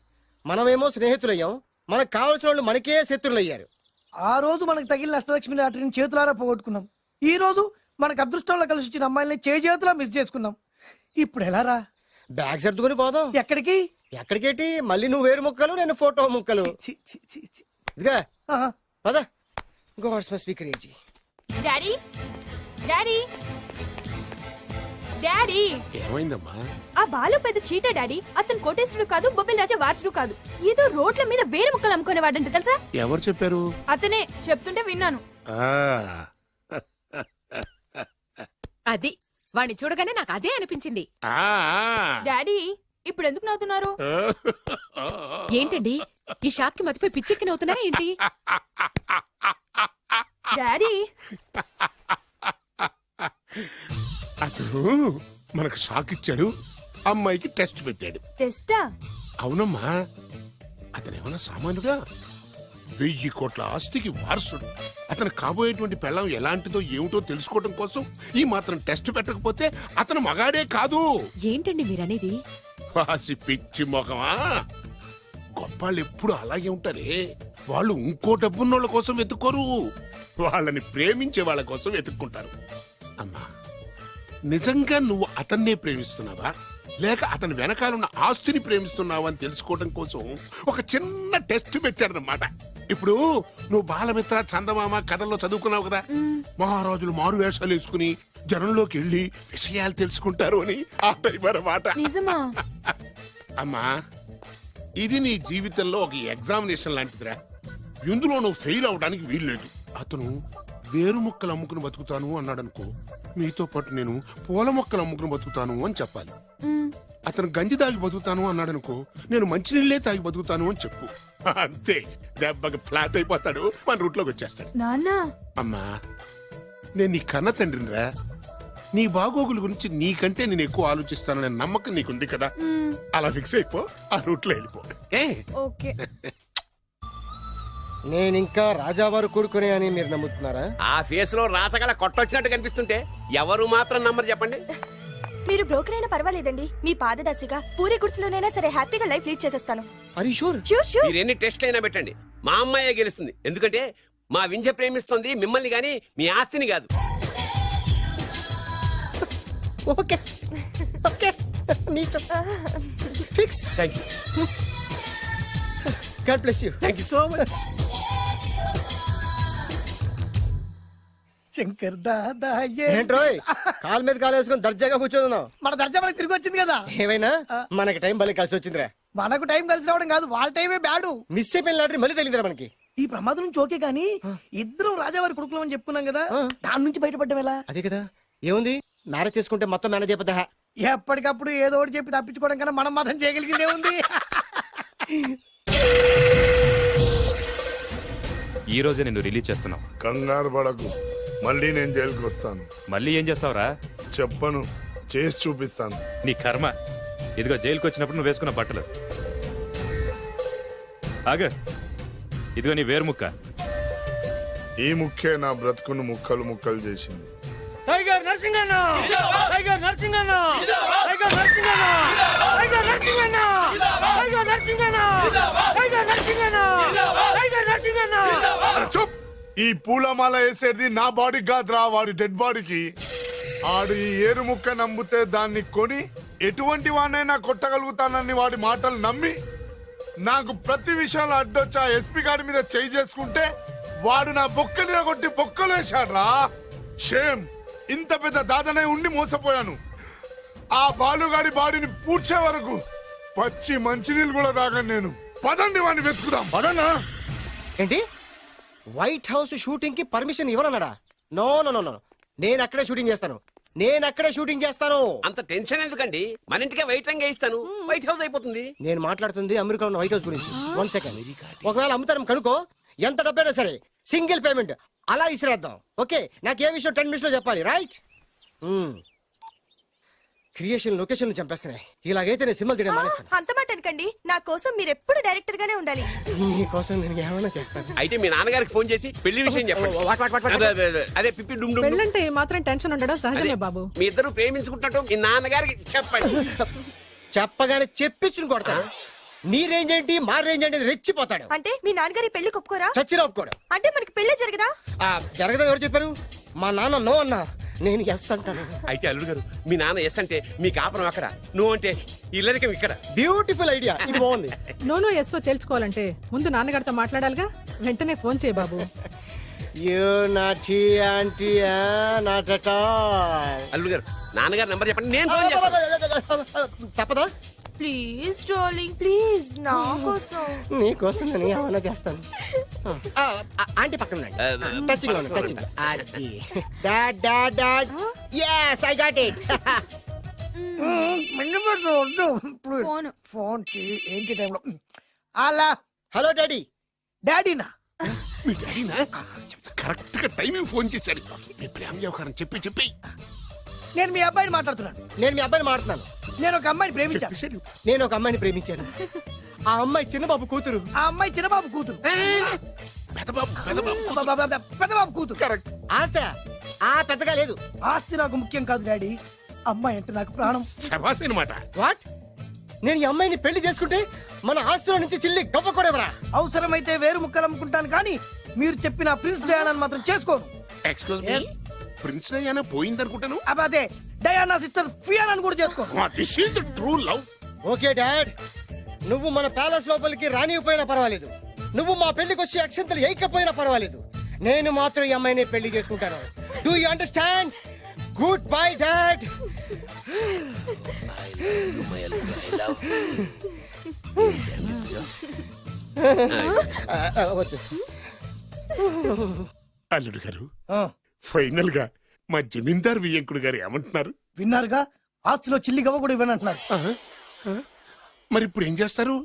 మనమేమో స్నేహితులయ్యాం, మనకు కావాల్సిన వాళ్ళు మనకే శత్రులు అయ్యారు. ఆ రోజు మనకు తగిలిన అష్టలక్ష్మి లాటరీని చేతులారా పోగొట్టుకున్నాం. ఈ రోజు మనకు అదృష్టంలో కలిసి వచ్చిన అమ్మాయిల్ని చేతులా మిస్ చేసుకున్నాం. ఇప్పుడు ఎలా రా? బ్యాగ్ సర్దుకొని పోదాం. ఎక్కడికి? ఎక్కడికేటి? మళ్ళీ నువ్వు వేరు ముక్కలు, నేను ఫోటో ముక్కలు. ఇదిగా పద. God's must be crazy. Daddy, daddy, daddy. ఏమైందమ్మా? ఆ బాలు పెద్ద చీట డాడీ. అతను కోటేశ్వరుడు కాదు, బొబ్బిల్ రాజా వారసుడు కాదు. ఏదో రోడ్ల మీద వేరే ముక్కలు అమ్ముకునేవాడంట తెలుసా? ఎవరు చెప్పారు? అతనే చెప్తుంటే విన్నాను. అది వాణ్ణి చూడగానే నాకు అదే అనిపించింది. డాడీ, ఇప్పుడు ఎందుకు నవ్వుతున్నారు? ఏంటండి ఈ షాక్ కి మతిపోయి పిచ్చెక్కి నవ్వుతున్నారా ఏంటి? డాడీ, అతను మనకు షాక్ ఇచ్చాడు, అమ్మాయికి టెస్ట్ పెట్టాడు. టెస్టా? అవునమ్మా, అతను ఏమన్నా సామాన్యుడా? 1000 కోట్ల ఆస్తికి వారసుడు. అతను కాబోయేటువంటి పెళ్ళం ఎలాంటిదో ఏమిటో తెలుసుకోవడం కోసం ఈ మాత్రం టెస్ట్ పెట్టకపోతే అతను మగాడే కాదు. ఏంటండి మీరనేది? వాసి పిచ్చి మొఖమా, గొప్పాళ్ళు ఎప్పుడు అలాగే ఉంటారే. వాళ్ళు ఇంకో డబ్బున్నోళ్ళ కోసం వెతుక్కోరు, వాళ్ళని ప్రేమించే వాళ్ళ కోసం వెతుక్కుంటారు. అమ్మా, నిజంగా నువ్వు అతన్నే ప్రేమిస్తున్నావా, లేక అతని వెనకాలన్న ఆస్తిని ప్రేమిస్తున్నావా అని తెలుసుకోవడం కోసం ఒక చిన్న టెస్ట్ పెట్టాడనమాట. ఇప్పుడు నువ్వు బాలమిత్ర చందమామ కథల్లో చదువుకున్నావు కదా, మహారాజులు మారు వేషాలు వేసుకుని జనంలోకి వెళ్ళి విషయాలు తెలుసుకుంటారు అని ఆ టైప్ అన్నమాట. నిజమా? అమ్మా, ఇది నీ జీవితంలో ఒక ఎగ్జామినేషన్ లాంటిదిరా. ఇందులో నువ్వు ఫెయిల్ అవడానికి వీల్లేదు. అతను వేరు మొక్కలు అమ్ముకుని బతుకుతాను అన్నాడు అనుకో, మీతో పాటు నేను పూల మొక్కలు అమ్ముకుని బతుకుతాను అని చెప్పాలి. అతను గంజి తాగి బతుకుతాను అన్నాడు అనుకో, నేను మంచినీళ్ళే తాగి బతుకుతాను అని చెప్పు. అంతే, దెబ్బకి ఫ్లాట్ అయిపోతాడు, మన రూట్లోకి వచ్చేస్తాడు. నాన్న, అమ్మా, నేను నీ కన్న తండ్రినిరా. నీ బాగోగుల గురించి నీకంటే నేను ఎక్కువ ఆలోచిస్తాననే నమ్మకం నీకుంది కదా, అలా ఫిక్స్ అయిపో, ఆ రూట్ లో వెళ్ళిపో. ఓకే. నేను ఇంకా రాజావారు కొడుకునే అని మీరు నమ్ముతున్నారా? ఆ ఫేస్ లో రాసగల కొట్టొచ్చినట్టు కనిపిస్తుంటే ఎవరు మాత్రం నమ్మరు చెప్పండి. మీరు బ్రోకర్ అయినా పర్వాలేదండి. మీ పాదదాసిగా పూరి గుడిసెలోనైనా సరే హ్యాపీగా లైఫ్ లీడ్ చేసేస్తాను. అరే షూర్. మీరు ఎన్ని టెస్ట్లు అయినా పెట్టండి, మా అమ్మాయే గెలుస్తుంది. ఎందుకంటే మా వింజ ప్రేమిస్తుంది మిమ్మల్ని గాని మీ ఆస్తిని కాదు. Okay okay, fix. Thank you. God bless you. Thank you so much. Shankar Dada ఏంట్రోయ్, కాలు మీద కాలు వేసుకొని దర్జాగా కూర్చోదున్నావు. మన దర్జా మనకి తిరిగి వచ్చింది కదా. ఏమైనా మనకి టైం భలే కలిసి వచ్చిందిరా. మనకు టైం కలిసి రావడం కాదు, వాళ్ళ టైమే బ్యాడు. మిస్ అయిపోయిన లాటరీ మళ్ళీ తెలియదురా మనకి. ఈ ప్రమాదం నుంచి ఓకే గానీ ఇద్దరం రాజావారి కొడుకులు అని చెప్పుకున్నాం కదా, దాని నుంచి బయటపడ్డం ఎలా? అదే కదా, ఏముంది, మ్యారేజ్ చేసుకుంటే మొత్తం మేనేజ్ అయిపోతా. ఎప్పటికప్పుడు ఏదో ఒకటి చెప్పి తప్పించుకోవడం కన్నా మనం మాత్రం చేయగలిగిందే ఉంది. ఈ రోజే నిన్ను రిలీజ్ చేస్తున్నావు. కంగారు పడకు, మళ్ళీ నేను జైలుకి వస్తాను. మళ్ళీ ఏం చేస్తావురా? చెప్పను, చేసి చూపిస్తాను. నీ కర్మ. ఇదిగో జైలుకి వచ్చినప్పుడు నువ్వు వేసుకున్న బట్టలు. ఆగ, ఇదిగో నీ వేరు ముక్క. ఈ ముక్కే నా బ్రతుకును ముక్కలు ముక్కలు చేసింది. Tiger Narasinganna, tiger Narasinganna, tiger Narasinganna, tiger Narasinganna, tiger Narasinganna, tiger Narasinganna, tiger Narasinganna. చూప్, ఈ పూలమాల వేసేది నా బాడీ కాదురా, వాడి డెడ్ బాడీకి. ఆడు ఈ ఏరు ముక్క నమ్మితే దాన్ని కొని ఎటువంటి వాడినైనా కొట్టగలుగుతానని వాడి మాటలు నమ్మి నాకు ప్రతి విషయంలో అడ్డొచ్చా ఎస్పీ గారి మీద చేయి చేసుకుంటే వాడు నా బొక్కలు కొట్టి బొక్కలు వేశాడ్రా. షేమ్, ఇంత పెద్ద దాదనే ఉండి మోసపోయాను. ఆ బాలుగాడి బాడీని పూడ్చే వరకు పచ్చి మంచినీళ్ళు కూడా తాగను నేను. పదండి వాడిని వెతుకుదాం. పదన్నా. ఏంటి, వైట్ హౌస్ షూటింగ్ కి పర్మిషన్ ఇవ్వనన్నాడా? నో నో నో నో, నేను అక్కడే షూటింగ్ చేస్తాను, నేను అక్కడే షూటింగ్ చేస్తాను. అంత టెన్షన్ ఎందుకండి, మన ఇంటికే వైట్ రంగు వేయిస్తాను, వైట్ హౌస్ అయిపోతుంది. నేను మాట్లాడుతుంది అమెరికాలో ఉన్న వైట్ హౌస్ గురించి. 1 సెకండ్, ఒకవేళ అమ్ముతారం కనుకో, ఎంత డబ్బైనా సరే సింగిల్ పేమెంట్ అలా ఇసిరేద్దాం. ఓకే, నాకు ఏ విషయం 10 minutes లో చెప్పాలి, రైట్? Creation location చంపేస్తున్నాయి. ఇలాగైతే నేను సినిమాలు తీయడం మానేస్తాను. అంత మాట అనకండి, నా కోసం మీరు ఎప్పుడు డైరెక్టర్ గానే ఉండాలి. నీకోసం నేను ఏమైనా చేస్తాను. అయితే మీ నాన్నగారికి ఫోన్ చేసి పెళ్లి విషయం చెప్పండి. అదే పిప్పి డుమ్ డుమ్. పెళ్ళంటే మాత్రం టెన్షన్ ఉండడం సహజమే బాబు. మీ ఇద్దరు ప్రేమించుకుంటున్నట్టు మీ నాన్నగారికి చెప్పండి. చెప్పగానే చెప్పించుని కొడతాడు. నీ రేంజ్ ఏంటి, మా రేంజ్ ఏంటి రెచ్చిపోతాడు. అంటే మీ నాన్నగారి పెళ్లి ఒప్పుకోరా? చచ్చినా ఒప్పుకోడు. అంటే మనకి పెళ్లి జరగదా? జరగదా? ఎవరు చెప్పారు? మా నాన్న నో అన్నా, నేను ఎస్ అంటాను. అయితే అల్లుడు గారు, మీ నాన్న ఎస్ అంటే మీ కాపురం అక్కడ, నువ్వు అంటే ఇల్లరికం ఇక్కడ. బ్యూటిఫుల్ ఐడియా, ఇది బాగుంది. నోనో ఎస్ఓ తెలుసుకోవాలంటే ముందు నాన్నగారితో మాట్లాడాలిగా. వెంటనే ఫోన్ చేయి బాబు. అల్లుడు గారు, నాన్నగారు నంబర్ చెప్పండి, నేను ఫోన్ చేస్తాను. తప్పదా? ప్లీజ్ డార్లింగ్, ప్లీజ్, నా కోసం. నీకోసం నేను ఏమైనా చేస్తాను. ఆంటీ పక్కన టచింగ్ టచింగ్. అది dad dad dad, yes I got it. Phone phone ఏంటి టైంలో? అలా, హలో డాడీ. డాడీనా? మీ డాడీనా? కరెక్ట్ గా టైమింగ్ ఫోన్ చేశాడు. మీ ప్రేమ వ్యవహారం చెప్పి చెప్పి. నేను మీ అబ్బాయిని మాట్లాడుతున్నాను. నేను మీ అబ్బాయిని మాట్లాడుతున్నాను. నేను ఒక అమ్మాయిని ప్రేమించాను. నేను ఒక అమ్మాయిని ప్రేమించాను. ఆ అమ్మాయి చిన్నబాబు కూతురు. ఆ అమ్మాయి చిన్నబాబు కూతురు. పెద్దబాబు కూతురు. కరెక్ట్. ఆస్తి ఆ పెద్దగా లేదు. ఆస్తి నాకు ముఖ్యం కాదు డాడీ, అమ్మాయి అంటే నాకు ప్రాణం. శబాస్ అన్నమాట. వాట్? నేను ఈ అమ్మాయిని పెళ్లి చేసుకుంటే మన ఆస్తిలో నుంచి చిల్లి గవ్వ కూడా ఎవరా? అవసరమైతే వేరు ముక్కలు అమ్ముకుంటాను, కానీ మీరు చెప్పిన ప్రిన్స్ డయానాని మాత్రం చేసుకోను. ఎక్స్క్యూజ్ మీ, ప్రిన్స్ డయానా పోయిందనుకుంటాను. అదే డయానా సిస్టర్ ఫియానాని కూడా చేసుకోను. This is the true love. Okay dad, నువ్వు మన ప్యాలెస్ లోపలికి రానిపోయినా పర్వాలేదు, నువ్వు మా పెళ్లికి వచ్చి అక్షంతలు వేయకపోయినా పర్వాలేదు, నేను మాత్రం ఈ అమ్మాయిని పెళ్లి చేసుకుంటాను. Do you understand? Good bye dad. అల్లుడు గారు, ఫైనల్ గా మా జమీందార్ వియ్యంకుడు గారు ఏమంటున్నారు? విన్నారుగా, ఆస్తిలో చిల్లి గవ్వ కూడా ఇవ్వనంటున్నారు. మరి ఇప్పుడు ఏం చేస్తారు?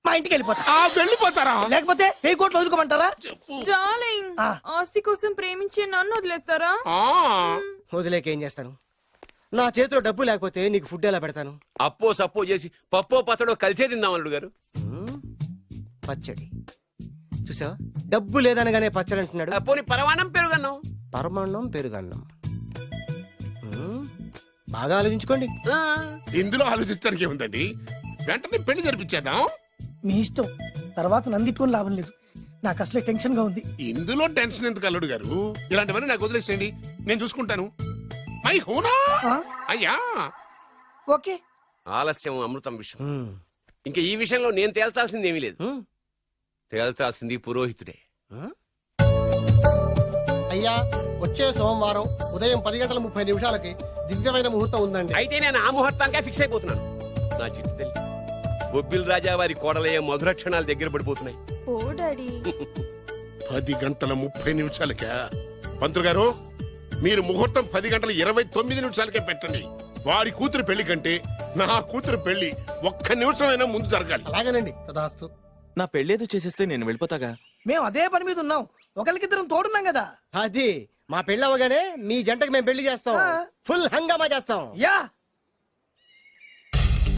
మా ఇంటికి వెళ్ళిపోతా. వెళ్ళిపోతారా? లేకపోతే 1000 కోట్లు వదులుకోమంటారా? డార్లింగ్, ఆస్తి కోసం ప్రేమించే నన్ను వదిలేస్తారా? వదిలేక ఏం చేస్తాను? నా చేతిలో డబ్బు లేకపోతే నీకు ఫుడ్ ఎలా పెడతాను? అప్పో సప్పో చేసి పప్పో పచ్చడో కలిసే తిందాం అల్లుడు గారు. పచ్చడి చూసావా, డబ్బు లేదనగానే పచ్చడి అంటున్నాడు. పోనీ పరమాణం పెరుగన్నాం. పరమాన్నం పెరుగన్నం. బాగా ఆలోచించుకోండి. ఇందులో ఆలోచించడానికి ఏముందండి, వెంటనే పెళ్లి జరిపించేద్దాం. మీ ఇష్టం, తర్వాత నందిట్టుకొని లాభం లేదు. నాకు అసలే టెన్షన్ గా ఉంది. ఇందులో టెన్షన్ ఎందుకు అల్లుడు గారు? ఇలాంటివన్నీ నాకు వదిలేసేయండి, నేను చూసుకుంటాను. మై హోనా అయ్యా. ఓకే. ఆలస్యం అమృతం విషయం. ఇంకా ఈ విషయంలో నేను తేల్చాల్సింది ఏమీ లేదు. తేల్చాల్సింది పురోహితుడే. అయ్యా, వచ్చే సోమవారం ఉదయం 10:30 దివ్యమైన ముహూర్తం ఉందండి. అయితే నేను ఆ ముహూర్తానికే ఫిక్స్ అయిపోతున్నాను. నా చిట్టు తల్లి బొబ్బిల్ రాజా వారి కోడలయ్యే మధుర క్షణాలు దగ్గర పడిపోతున్నాయి. ఓ డాడీ, 10:30 పంతులు గారు, మీరు ముహూర్తం 10:29 పెట్టండి. వారి కూతురు పెళ్లి కంటే నా కూతురు పెళ్లి 1 నిమిషమైనా ముందు జరగాలి. అలాగేనండి, తదాస్తు. నా పెళ్ళేదో చేసేస్తే నేను వెళ్ళిపోతాగా. మేము అదే పని మీద ఉన్నాం, ఒకరికిద్దరం తోడున్నాం కదా. అది మా పెళ్ళి అవగానే మీ జంటకి మేము పెళ్లి చేస్తాం. ఫుల్ హంగామా చేస్తాం. యా